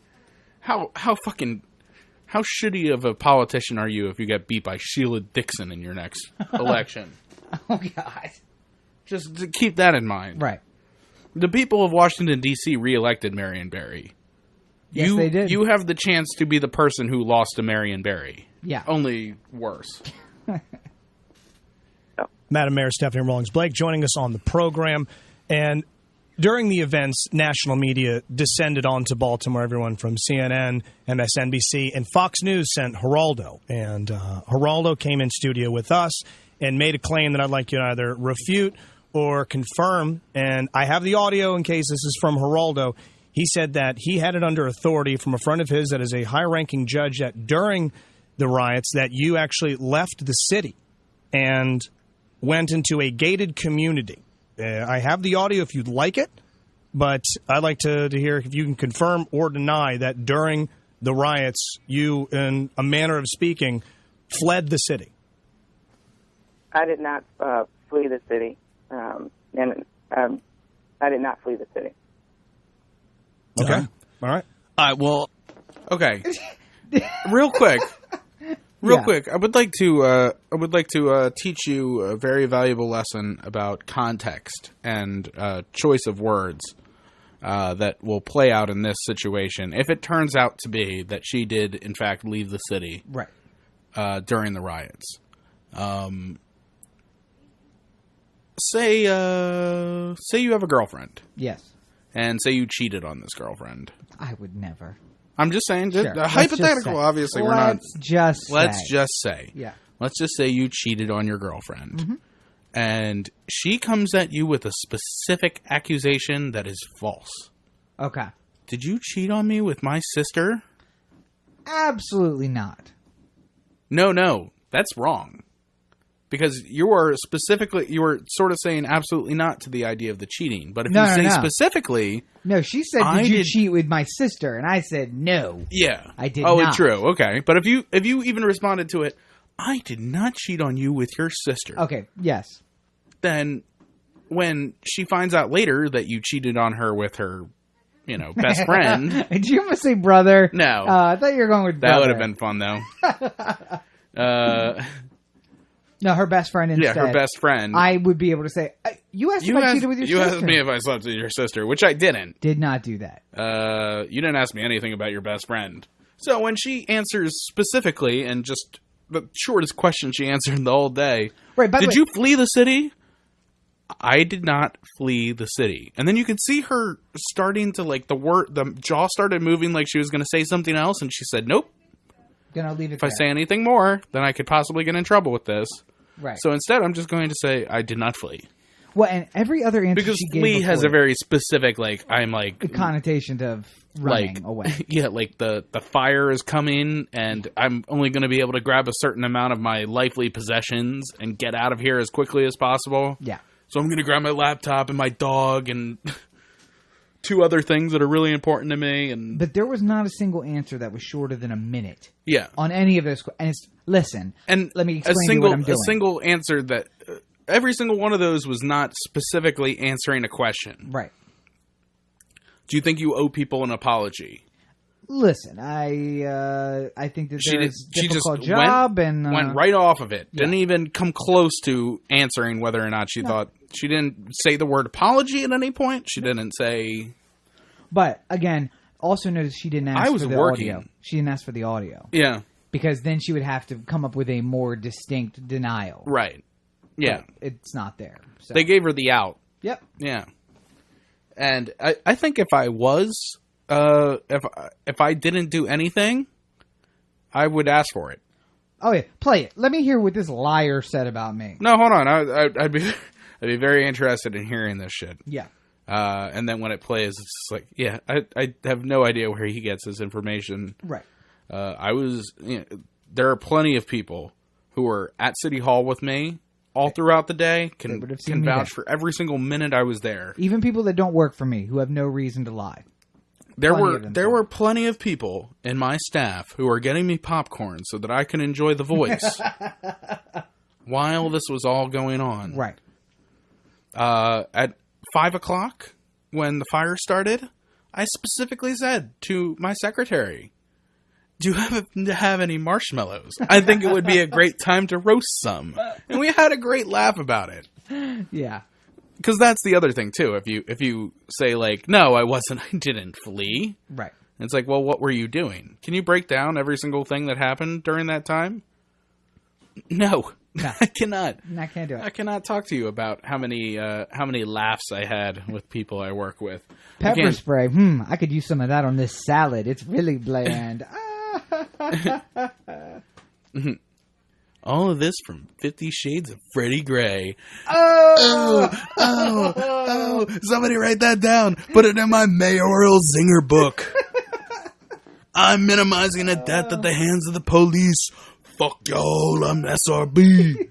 how shitty of a politician are you if you get beat by Sheila Dixon in your next election? Oh, God. Just to keep that in mind. Right. The people of Washington, D.C. reelected Marion Barry. Yes, they did. You have the chance to be the person who lost to Marion Barry. Yeah. Only worse. Madam Mayor Stephanie Rawlings-Blake joining us on the program. And during the events, national media descended onto Baltimore. Everyone from CNN, MSNBC, and Fox News sent Geraldo. And Geraldo came in studio with us and made a claim that I'd like you to either refute or confirm, and I have the audio in case this is from Geraldo. He said that he had it under authority from a friend of his that is a high-ranking judge that during the riots that you actually left the city and went into a gated community. I have the audio if you'd like it, but I'd like to hear if you can confirm or deny that during the riots you, in a manner of speaking, fled the city. I did not flee the city, I did not flee the city. Okay. All right. Well, okay. Real quick, I would like to teach you a very valuable lesson about context and choice of words that will play out in this situation. If it turns out to be that she did, in fact, leave the city during the riots. Say you have a girlfriend. Yes. And say you cheated on this girlfriend. I would never. I'm just saying, Sure. hypothetical, obviously. Let's just say. Yeah. Let's just say you cheated on your girlfriend. Mm-hmm. And she comes at you with a specific accusation that is false. Okay. Did you cheat on me with my sister? Absolutely not. No. That's wrong. Because you were sort of saying absolutely not to the idea of the cheating. But if you say specifically... No, she said, did you cheat with my sister? And I said, no. Yeah. I did not. Oh, true. Okay. But if you even responded to it, I did not cheat on you with your sister. Okay, yes. Then when she finds out later that you cheated on her with her, best friend... Did you almost say brother? No. I thought you were going with brother. That would have been fun, though. No, her best friend instead. Yeah, her best friend. I would be able to say, you asked if I cheated with your sister. You asked me if I slept with your sister, which I didn't. Did not do that. You didn't ask me anything about your best friend. So when she answers specifically, and just the shortest question she answered the whole day, right, did you flee the city? I did not flee the city. And then you could see her starting to, the jaw started moving like she was going to say something else, and she said, nope. Gonna leave it if I say anything more, then I could possibly get in trouble with this. Right. So instead, I'm just going to say I did not flee. Well, and every other answer because she gave flee has a it, very specific, connotation of running away. Yeah, the fire is coming, and I'm only going to be able to grab a certain amount of my lively possessions and get out of here as quickly as possible. Yeah. So I'm going to grab my laptop and my dog and 2 other things that are really important to me. But there was not a single answer that was shorter than a minute. Yeah. On any of those. And listen. And let me explain to you what I'm doing. A single answer that... every single one of those was not specifically answering a question. Right. Do you think you owe people an apology? Listen, I think that there's a difficult just job went right off of it. Yeah. Didn't even come close to answering whether or not she thought. She didn't say the word apology at any point. She didn't say. But again, also notice she didn't ask for the audio. She didn't ask for the audio. Yeah. Because then she would have to come up with a more distinct denial. Right. Yeah. But it's not there. So. They gave her the out. Yep. Yeah. And I think if I was. If I didn't do anything, I would ask for it. Oh yeah, play it. Let me hear what this liar said about me. No, hold on. I'd be very interested in hearing this shit. Yeah. And then when it plays, it's just like, yeah, I have no idea where he gets his information. Right. There are plenty of people who were at City Hall with me all throughout the day, can vouch for every single minute I was there. Even people that don't work for me who have no reason to lie. There were plenty of people in my staff who were getting me popcorn so that I can enjoy The Voice while this was all going on. Right. At 5:00 when the fire started, I specifically said to my secretary, "Do you have any marshmallows? I think it would be a great time to roast some." And we had a great laugh about it. Yeah. Because that's the other thing, too. If you say, no, I didn't flee. Right. It's like, well, what were you doing? Can you break down every single thing that happened during that time? No. I cannot. I can't do it. I cannot talk to you about how many laughs I had with people I work with. Pepper spray. I could use some of that on this salad. It's really bland. All of this from 50 Shades of Freddie Gray. Oh! Somebody write that down. Put it in my mayoral zinger book. I'm minimizing a death at the hands of the police. Fuck y'all, I'm SRB.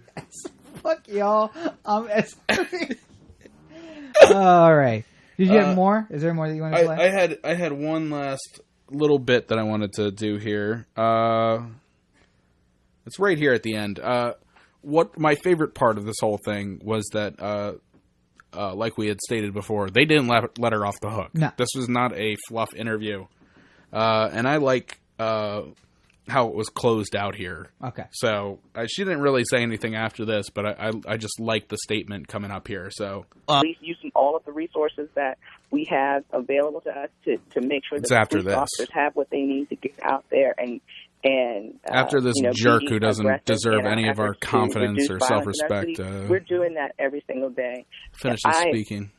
Fuck y'all, I'm SRB. All right. Did you have more? Is there more that you want to play? I had one last little bit that I wanted to do here. It's right here at the end. What my favorite part of this whole thing was that, like we had stated before, they didn't let her off the hook. No. This was not a fluff interview. And I like how it was closed out here. Okay. So she didn't really say anything after this, but I just like the statement coming up here. So at least using all of the resources that we have available to us to make sure that after police this. officers have what they need to get out there and after this jerk who doesn't deserve any of our confidence or self-respect. We're doing that every single day. Finishes speaking.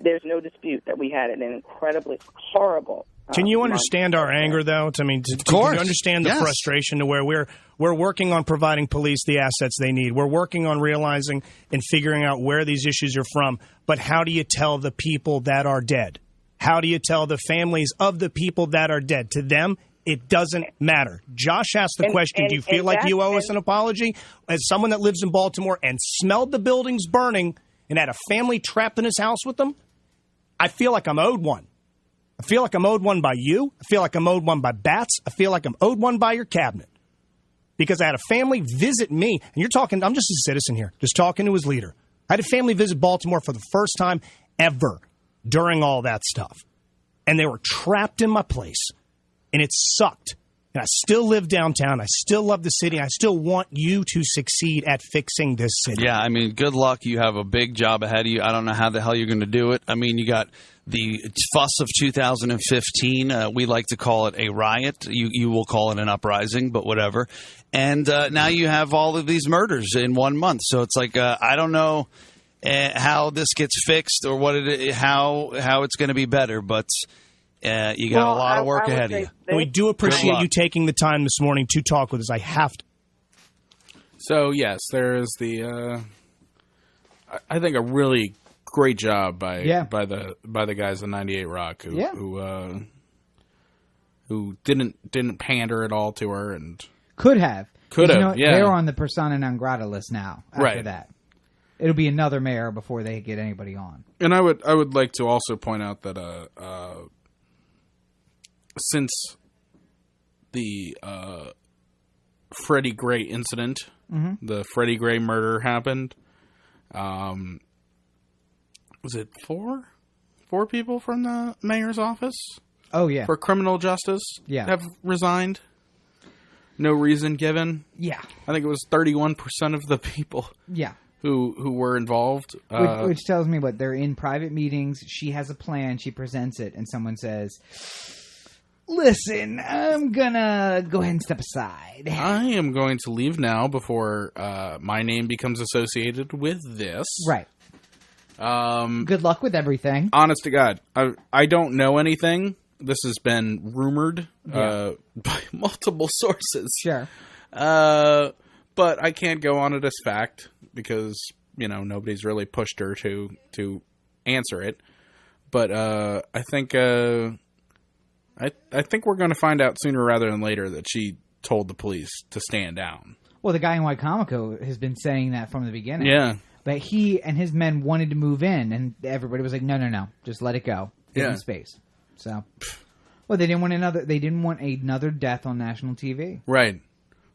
There's no dispute that we had an incredibly horrible. Can you understand our anger, though? Can you understand the frustration to where we're working on providing police the assets they need? We're working on realizing and figuring out where these issues are from. But how do you tell the people that are dead? How do you tell the families of the people that are dead? To them, it doesn't matter. Josh asked the question, do you feel like you owe us an apology? As someone that lives in Baltimore and smelled the buildings burning and had a family trapped in his house with them, I feel like I'm owed one. I feel like I'm owed one by you. I feel like I'm owed one by Bats. I feel like I'm owed one by your cabinet. Because I had a family visit me, and you're talking, I'm just a citizen here, just talking to his leader. I had a family visit Baltimore for the first time ever during all that stuff. And they were trapped in my place. And it sucked. And I still live downtown. I still love the city. I still want you to succeed at fixing this city. Yeah, I mean, good luck. You have a big job ahead of you. I don't know how the hell you're going to do it. I mean, you got the fuss of 2015. We like to call it a riot. You will call it an uprising, but whatever. And now you have all of these murders in 1 month. So it's like, I don't know how this gets fixed or how it's going to be better, but you got a lot of work ahead of you. And we do appreciate you taking the time this morning to talk with us. I have to. So, yes, there is the, I think, a really great job by the guys in 98 Rock who didn't pander at all to her and could have. Yeah. They're on the persona non grata list now after that. It'll be another mayor before they get anybody on. And I would like to also point out that since the Freddie Gray incident, the Freddie Gray murder happened, was it four people from the mayor's office? Oh, yeah. For criminal justice have resigned. No reason given. Yeah. I think it was 31% of the people who were involved. Which tells me what, they're in private meetings, she has a plan, she presents it, and someone says, listen, I'm gonna go ahead and step aside. I am going to leave now before my name becomes associated with this. Right. Good luck with everything. Honest to God, I don't know anything. This has been rumored by multiple sources. Sure. But I can't go on it as fact because, nobody's really pushed her to answer it. But I think I think we're going to find out sooner rather than later that she told the police to stand down. Well, the guy in White Comico has been saying that from the beginning. Yeah. But he and his men wanted to move in, and everybody was like, no, just let it go. Give them space. So, well, they didn't want another death on national TV. Right.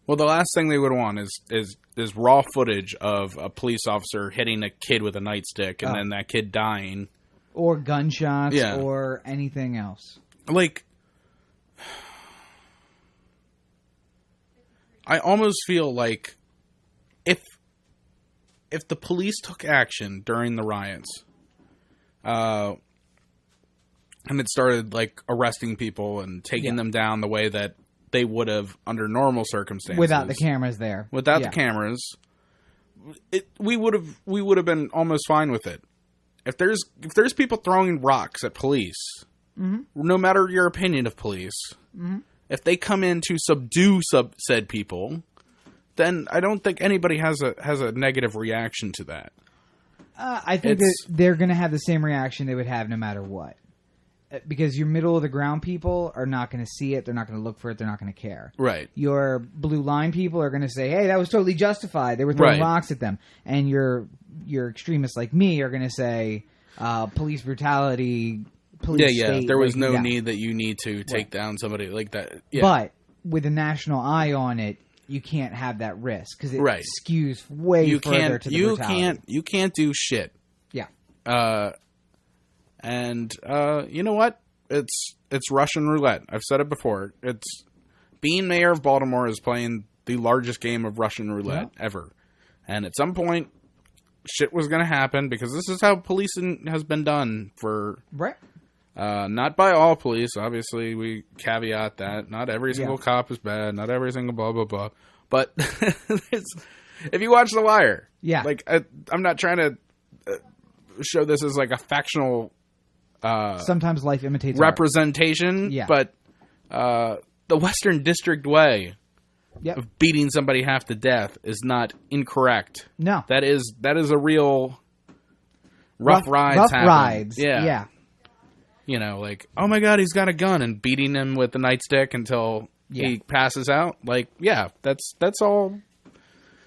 Well, the last thing they would want is raw footage of a police officer hitting a kid with a nightstick and then that kid dying. Or gunshots or anything else. Like, I almost feel like if the police took action during the riots, and it started like arresting people and taking them down the way that they would have under normal circumstances, without the cameras there, the cameras, we would have been almost fine with it. If there's people throwing rocks at police, no matter your opinion of police, if they come in to subdue said people, then I don't think anybody has a negative reaction to that. I think that they're going to have the same reaction they would have no matter what. Because your middle of the ground people are not going to see it. They're not going to look for it. They're not going to care. Right. Your blue line people are going to say, hey, that was totally justified. They were throwing rocks at them. And your extremists like me are going to say, police brutality, police state. There was no need that you need to take down somebody like that. Yeah. But with a national eye on it, you can't have that risk because it skews way further to the brutality. You can't do shit. Yeah. And you know what? It's Russian roulette. I've said it before. It's being mayor of Baltimore is playing the largest game of Russian roulette ever. And at some point, shit was going to happen because this is how policing has been done for... Right. Not by all police. Obviously, we caveat that. Not every single cop is bad. Not every single blah, blah, blah. But if you watch The Wire... Yeah. Like, I'm not trying to show this as like a factional... sometimes life imitates representation, but the Western District way of beating somebody half to death is not incorrect. No, that is a real rough rides. Yeah. You know, like, oh my God, he's got a gun, and beating him with the nightstick until he passes out. Like, that's all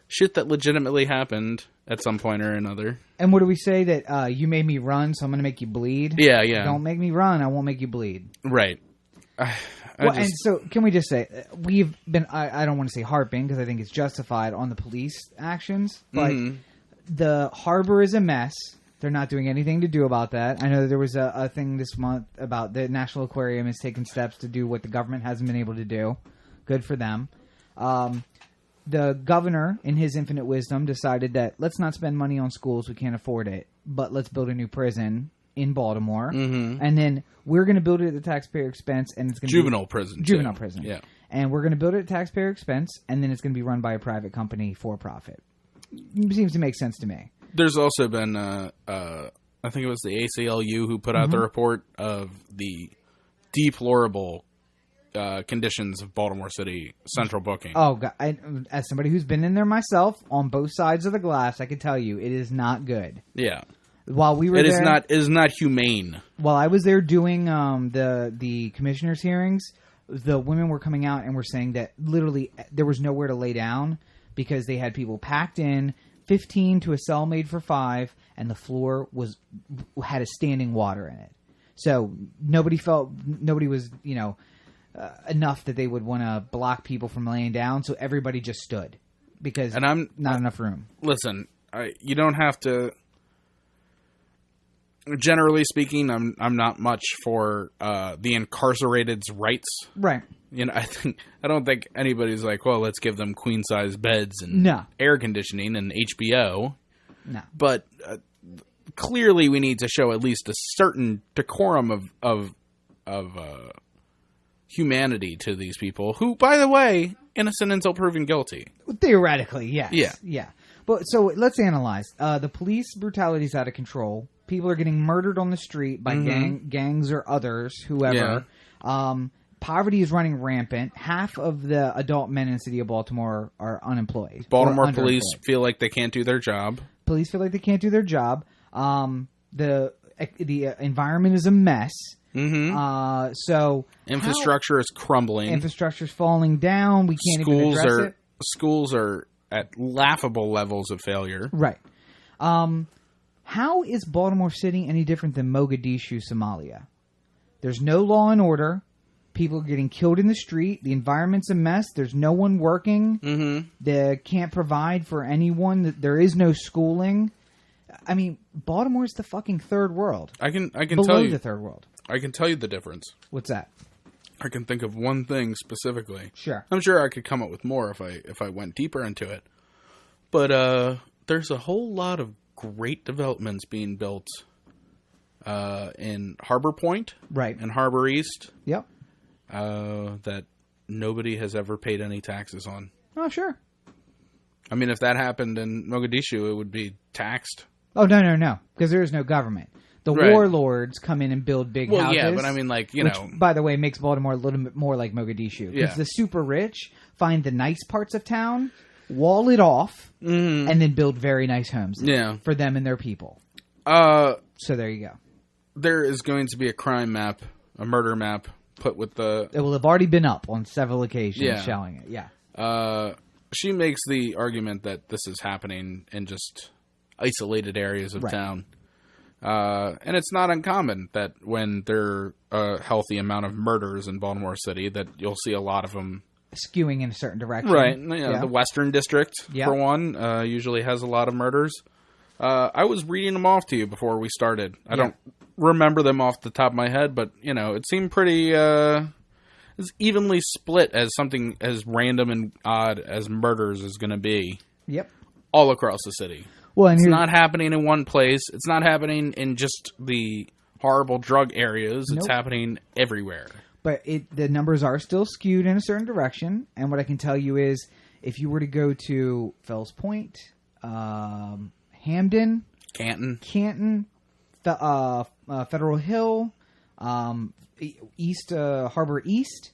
shit that legitimately happened at some point or another. And what do we say that you made me run, so I'm going to make you bleed? Yeah, yeah. Don't make me run, I won't make you bleed. Right. And so can we just say, we've been, I don't want to say harping because I think it's justified on the police actions, but the harbor is a mess. They're not doing anything to do about that. I know that there was a thing this month about the National Aquarium is taking steps to do what the government hasn't been able to do. Good for them. The governor, in his infinite wisdom, decided that let's not spend money on schools. We can't afford it. But let's build a new prison in Baltimore. Mm-hmm. And then we're going to build it at the taxpayer expense. And it's going to Juvenile prison. Yeah. And we're going to build it at taxpayer expense. And then it's going to be run by a private company for profit. Seems to make sense to me. There's also been, I think it was the ACLU who put out the report of the deplorable conditions of Baltimore City central booking. Oh, God. As somebody who's been in there myself, on both sides of the glass, I can tell you it is not good. Yeah. While we were there, it is not humane. While I was there doing the commissioners' hearings, the women were coming out and were saying that literally there was nowhere to lay down because they had people packed in, 15 to a cell made for 5, and the floor had a standing water in it. So nobody was, enough that they would want to block people from laying down, so everybody just stood because not enough room. Listen, you don't have to. Generally speaking, I'm not much for the incarcerated's rights. Right. I don't think anybody's like, well, let's give them queen size beds and air conditioning and HBO. No. But clearly, we need to show at least a certain decorum of humanity to these people who, by the way, innocent until proven guilty. Theoretically, yes. Yeah. But so let's analyze. The police brutality is out of control. People are getting murdered on the street by gangs or others, whoever. Yeah. Poverty is running rampant. Half of the adult men in the city of Baltimore are unemployed. Baltimore police feel like they can't do their job. Police feel like they can't do their job. The environment is a mess. Mm-hmm. So infrastructure is crumbling. Infrastructure is falling down. We can't even address it. Schools are at laughable levels of failure. Right. How is Baltimore City any different than Mogadishu, Somalia? There's no law and order. People are getting killed in the street. The environment's a mess. There's no one working. Mm-hmm. They can't provide for anyone. There is no schooling. I mean, Baltimore's the fucking third world. I can below tell you the third world. I can tell you the difference. What's that? I can think of one thing specifically. Sure. I'm sure I could come up with more if I went deeper into it. But there's a whole lot of great developments being built in Harbor Point, right, and Harbor East. Yep. That nobody has ever paid any taxes on. Oh, sure. I mean, if that happened in Mogadishu, it would be taxed. Oh, no, because there is no government. The warlords come in and build big houses. Well, yeah, but I mean, like, which, by the way, makes Baltimore a little bit more like Mogadishu. Because the super rich find the nice parts of town, wall it off, and then build very nice homes for them and their people. So there you go. There is going to be a crime map, a murder map, put with the... It will have already been up on several occasions showing it, she makes the argument that this is happening in just isolated areas of town. And it's not uncommon that when there are a healthy amount of murders in Baltimore City, that you'll see a lot of them... skewing in a certain direction. Right. The Western District, for one, usually has a lot of murders. I was reading them off to you before we started. I don't remember them off the top of my head, but, it seemed pretty... as evenly split as something as random and odd as murders is going to be. Yep. All across the city. Well, and it's not happening in one place. It's not happening in just the horrible drug areas. It's happening everywhere. But the numbers are still skewed in a certain direction. And what I can tell you is, if you were to go to Fells Point, Hamden, Canton, Federal Hill, East Harbor East,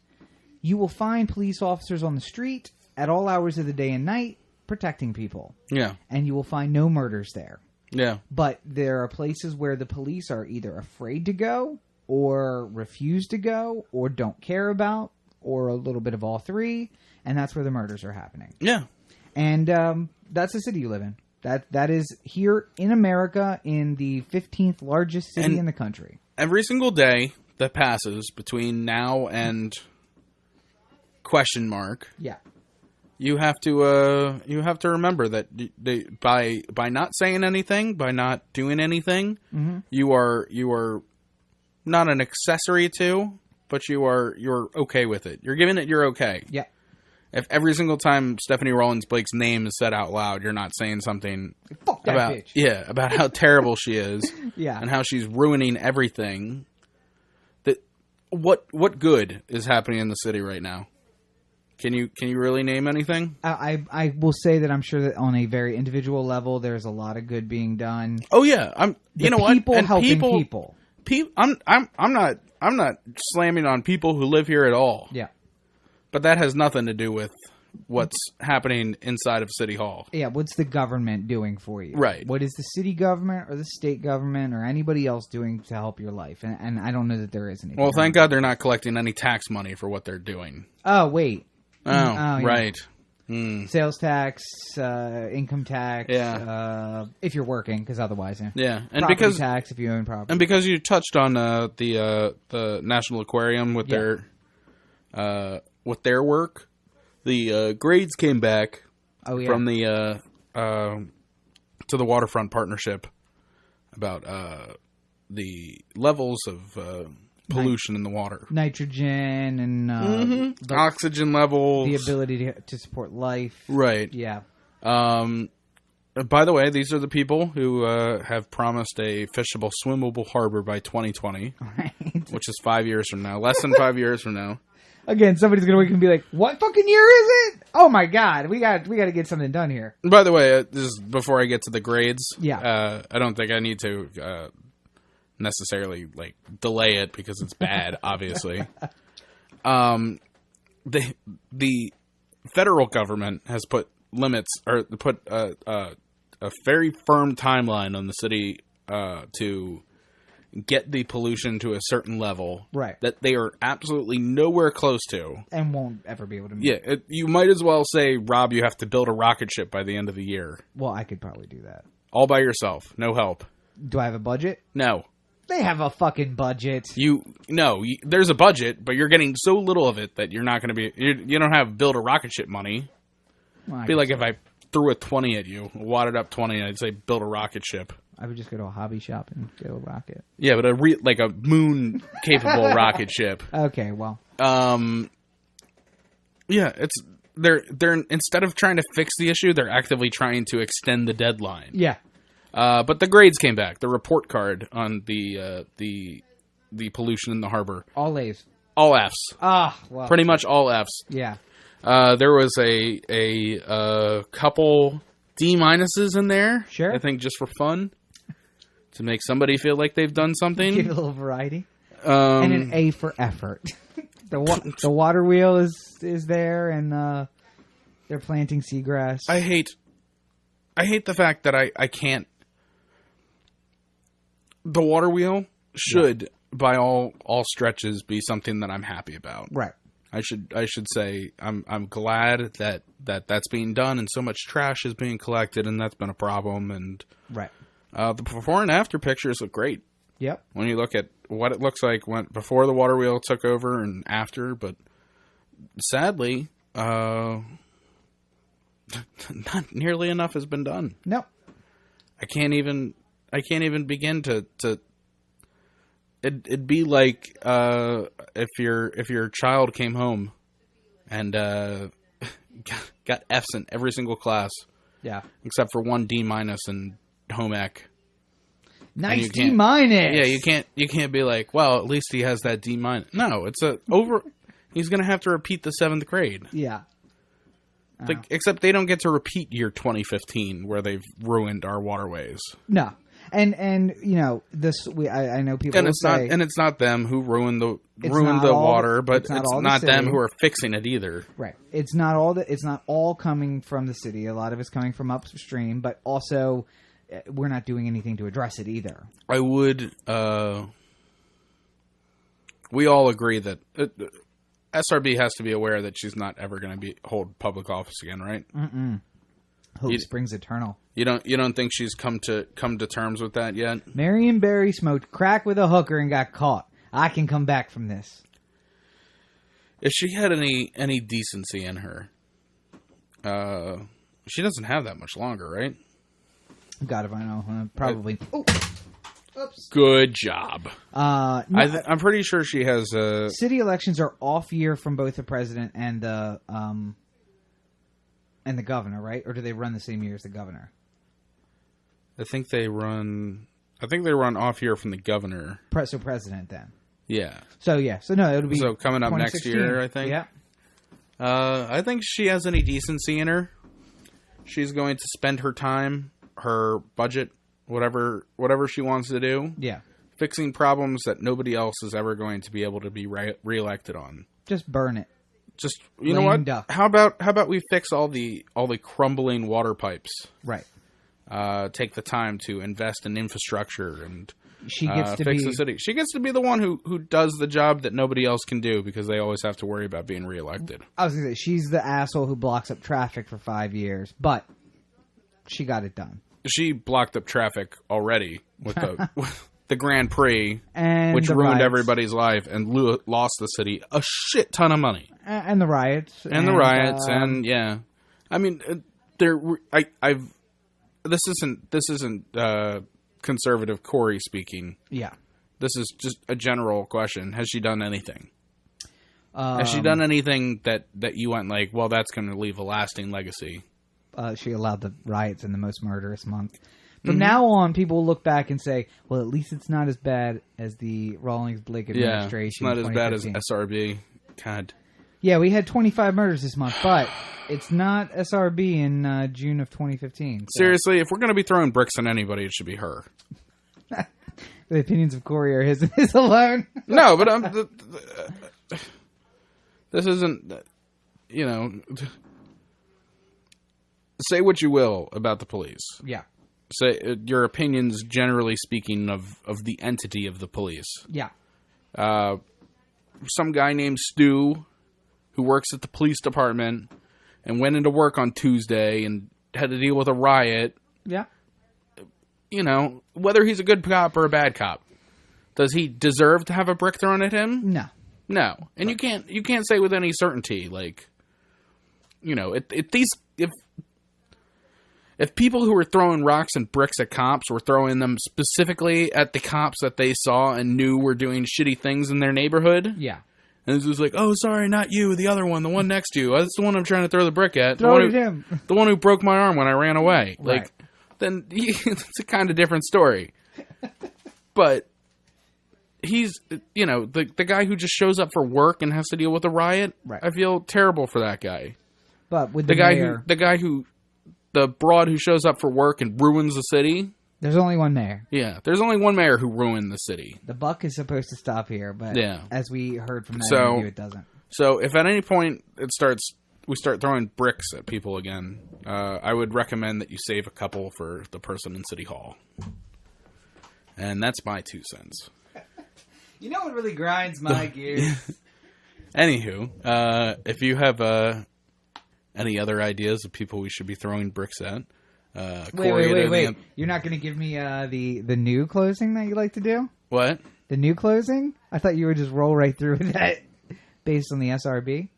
you will find police officers on the street at all hours of the day and night protecting people. Yeah. And you will find no murders there. Yeah. But there are places where the police are either afraid to go or refuse to go or don't care about or a little bit of all three, and that's where the murders are happening. Yeah. And that's the city you live in. That is here in America, in the 15th largest city in the country. Every single day that passes between now and question mark. Yeah. You have to remember that by not saying anything, by not doing anything, you are not an accessory to, but you're okay with it. You're giving it your okay. Yeah. If every single time Stephanie Rawlings-Blake's name is said out loud, you're not saying something Fuck that bitch. About how terrible she is, and how she's ruining everything. What good is happening in the city right now? Can you really name anything? I will say that I'm sure that on a very individual level, there's a lot of good being done. Oh yeah, people helping people. I'm not slamming on people who live here at all. Yeah, but that has nothing to do with what's happening inside of City Hall. Yeah, what's the government doing for you? Right. What is the city government or the state government or anybody else doing to help your life? And I don't know that there is anything. Well, thank God they're not collecting any tax money for what they're doing. Oh, wait. Right. Sales tax, income tax, if you're working, because otherwise, and property tax if you own property. And because you touched on the National Aquarium with their work, the grades came back from the to the Waterfront Partnership about the levels of pollution in the water, nitrogen and the oxygen level, the ability to support life. Right. Yeah. By the way, these are the people who have promised a fishable, swimmable harbor by 2020, which is 5 years from now, less than 5 years from now. Again, somebody's gonna wake up and be like, "What fucking year is it? Oh my god, we got to get something done here." By the way, this is before I get to the grades. Yeah. I don't think I need to necessarily delay it because it's bad. Obviously, the federal government has put limits or put a very firm timeline on the city to get the pollution to a certain level, right? That they are absolutely nowhere close to, and won't ever be able to meet. Yeah, you might as well say, Rob, you have to build a rocket ship by the end of the year. Well, I could probably do that all by yourself, no help. Do I have a budget? No. They have a fucking budget. There's a budget, but you're getting so little of it that you're not going to be. You don't have build a rocket ship money. Well, it'd be like if I threw a 20 at you, wadded up 20, and I'd say build a rocket ship. I would just go to a hobby shop and get a rocket. Yeah, but a moon capable rocket ship. Okay, well. Yeah, they're instead of trying to fix the issue, they're actively trying to extend the deadline. Yeah. But the grades came back. The report card on the pollution in the harbor. All A's. All F's. Ah, well. Pretty much all F's. Yeah. There was a couple D minuses in there. Sure. I think just for fun. To make somebody feel like they've done something. Give it a little variety. And an A for effort. The water wheel is there, and They're planting seagrass. I hate the fact that I can't. The water wheel should, by all stretches, be something that I'm happy about. Right. I should say I'm glad that that's being done, and so much trash is being collected, and that's been a problem. And right. The before and after pictures look great. Yep. When you look at what it looks like before the water wheel took over and after, but sadly, not nearly enough has been done. Nope. I can't even begin to. It'd be like if your child came home and got F's in every single class. Yeah. Except for one D- in home ec. Nice D-. Yeah, you can't be like, well, at least he has that D-. No, it's he's gonna have to repeat the 7th grade. Yeah. Except they don't get to repeat year 2015 where they've ruined our waterways. No. And you know this. I know people. And it's say, not. And it's not them who ruined the water, but it's not them who are fixing it either. Right. It's not all that. It's not all coming from the city. A lot of it's coming from upstream, but also we're not doing anything to address it either. I would. We all agree that SRB has to be aware that she's not ever going to hold public office again, right? Mm-mm. Hope springs eternal. You don't think she's come to terms with that yet? Marion Barry smoked crack with a hooker and got caught. I can come back from this. If she had any decency in her, she doesn't have that much longer, right? God, if I know, probably. Oops. Good job. No, I'm pretty sure she has. City elections are off year from both the president and the governor, right? Or do they run the same year as the governor? I think they run off year from the governor. So president then. Yeah. So no, it'll be coming up next year, I think. Yeah. I think she has any decency in her. She's going to spend her time, her budget, whatever she wants to do. Yeah. Fixing problems that nobody else is ever going to be able to be reelected on. Just burn it. Just you know what? Duck. How about we fix all the crumbling water pipes? Right. Take the time to invest in infrastructure and she gets to fix the city. She gets to be the one who does the job that nobody else can do because they always have to worry about being reelected. I was going to say, she's the asshole who blocks up traffic for 5 years, but she got it done. She blocked up traffic already with the Grand Prix, and which ruined riots. everybody's life and lost the city a shit ton of money. And the riots. And the riots, and yeah. I mean, this isn't conservative Corey speaking. Yeah. This is just a general question. Has she done anything? Has she done anything that you went like, well, that's going to leave a lasting legacy? She allowed the riots in the most murderous month. From now on, people will look back and say, well, at least it's not as bad as the Rawlings-Blake administration. Yeah, it's not as bad as SRB. God. Yeah, we had 25 murders this month, but it's not SRB in June of 2015. So. Seriously, if we're going to be throwing bricks at anybody, it should be her. The opinions of Corey are his alone. No, but this isn't, say what you will about the police. Yeah. Say your opinions, generally speaking, of the entity of the police. Yeah. Some guy named Stu, who works at the police department, and went into work on Tuesday and had to deal with a riot. Yeah. Whether he's a good cop or a bad cop, does he deserve to have a brick thrown at him? No. No. And you can't say with any certainty, like, if people who were throwing rocks and bricks at cops were throwing them specifically at the cops that they saw and knew were doing shitty things in their neighborhood. Yeah. And it was like, oh, sorry, not you, the other one, the one next to you. That's the one I'm trying to throw the brick at. Throw it at him. The one who broke my arm when I ran away. Right. Like, then it's a kind of different story. But he's, the guy who just shows up for work and has to deal with a riot. Right. I feel terrible for that guy. But with the broad who shows up for work and ruins the city. There's only one mayor. Yeah, there's only one mayor who ruined the city. The buck is supposed to stop here, but as we heard from that interview, it doesn't. So if at any point we start throwing bricks at people again, I would recommend that you save a couple for the person in City Hall. And that's my 2 cents. You know what really grinds my gears? Anywho, if you have any other ideas of people we should be throwing bricks at, wait. You're not going to give me the new closing that you like to do? What? The new closing? I thought you would just roll right through that based on the SRB.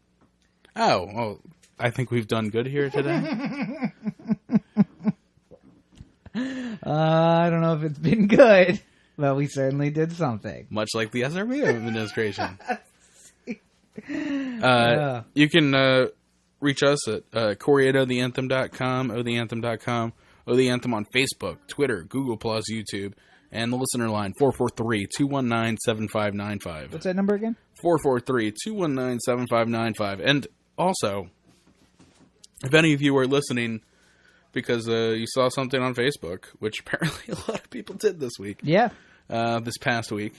Oh, well, I think we've done good here today. I don't know if it's been good, but we certainly did something. Much like the SRB administration. You can reach us at Corey at OTheAnthem.com, OTheAnthem.com, OTheAnthem on Facebook, Twitter, Google+, YouTube, and the listener line, 443-219-7595. What's that number again? 443-219-7595. And also, if any of you are listening because you saw something on Facebook, which apparently a lot of people did this week. Yeah. This past week.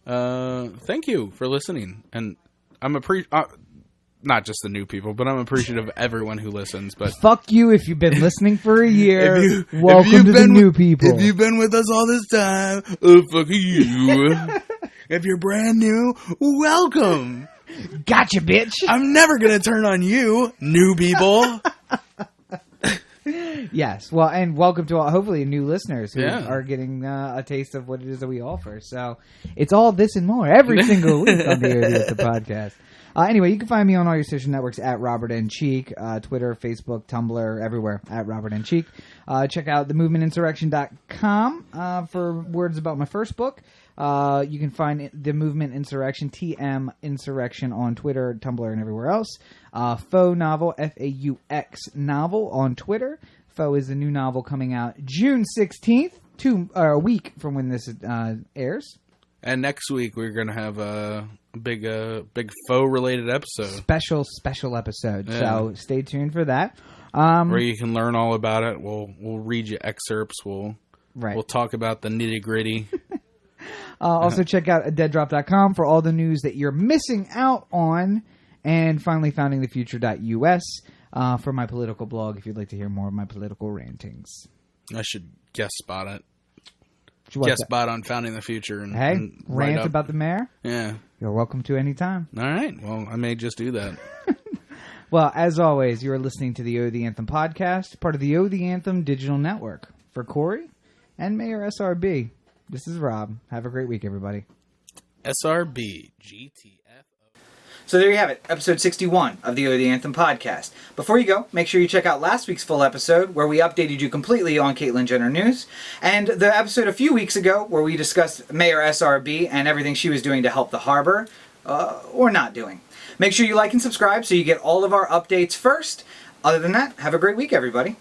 Thank you for listening. And I'm not just the new people, but I'm appreciative of everyone who listens. But fuck you if you've been listening for a year. Welcome to the new people. If you've been with us all this time, fuck you. If you're brand new, welcome. Gotcha, bitch. I'm never going to turn on you, new people. Yes. Well, and welcome to hopefully new listeners who are getting a taste of what it is that we offer. So it's all this and more every single week on the Anthem Podcast. Anyway, you can find me on all your social networks at Robert N. Cheek, Twitter, Facebook, Tumblr, everywhere at Robert N. Cheek. Check out themovementinsurrection.com for words about my first book. You can find The Movement Insurrection, TM Insurrection on Twitter, Tumblr, and everywhere else. Faux Novel, Faux Novel on Twitter. Faux is the new novel coming out June 16th, a week from when this airs. And next week we're going to have a big faux-related episode. Special episode. Yeah. So stay tuned for that. Where you can learn all about it. We'll read you excerpts. We'll talk about the nitty-gritty. Also check out deaddrop.com for all the news that you're missing out on. And finally, foundingthefuture.us for my political blog if you'd like to hear more of my political rantings. I should guest spot it. Guest spot on Founding the Future. And rant about the mayor? Yeah. You're welcome to any time. All right. Well, I may just do that. Well, as always, you are listening to the The Anthem Podcast, part of the The Anthem Digital Network. For Corey and Mayor SRB, this is Rob. Have a great week, everybody. SRB, GTFO. So there you have it, episode 61 of the The Anthem Podcast. Before you go, make sure you check out last week's full episode where we updated you completely on Caitlyn Jenner news, and the episode a few weeks ago where we discussed Mayor SRB and everything she was doing to help the harbor, or not doing. Make sure you like and subscribe so you get all of our updates first. Other than that, have a great week, everybody.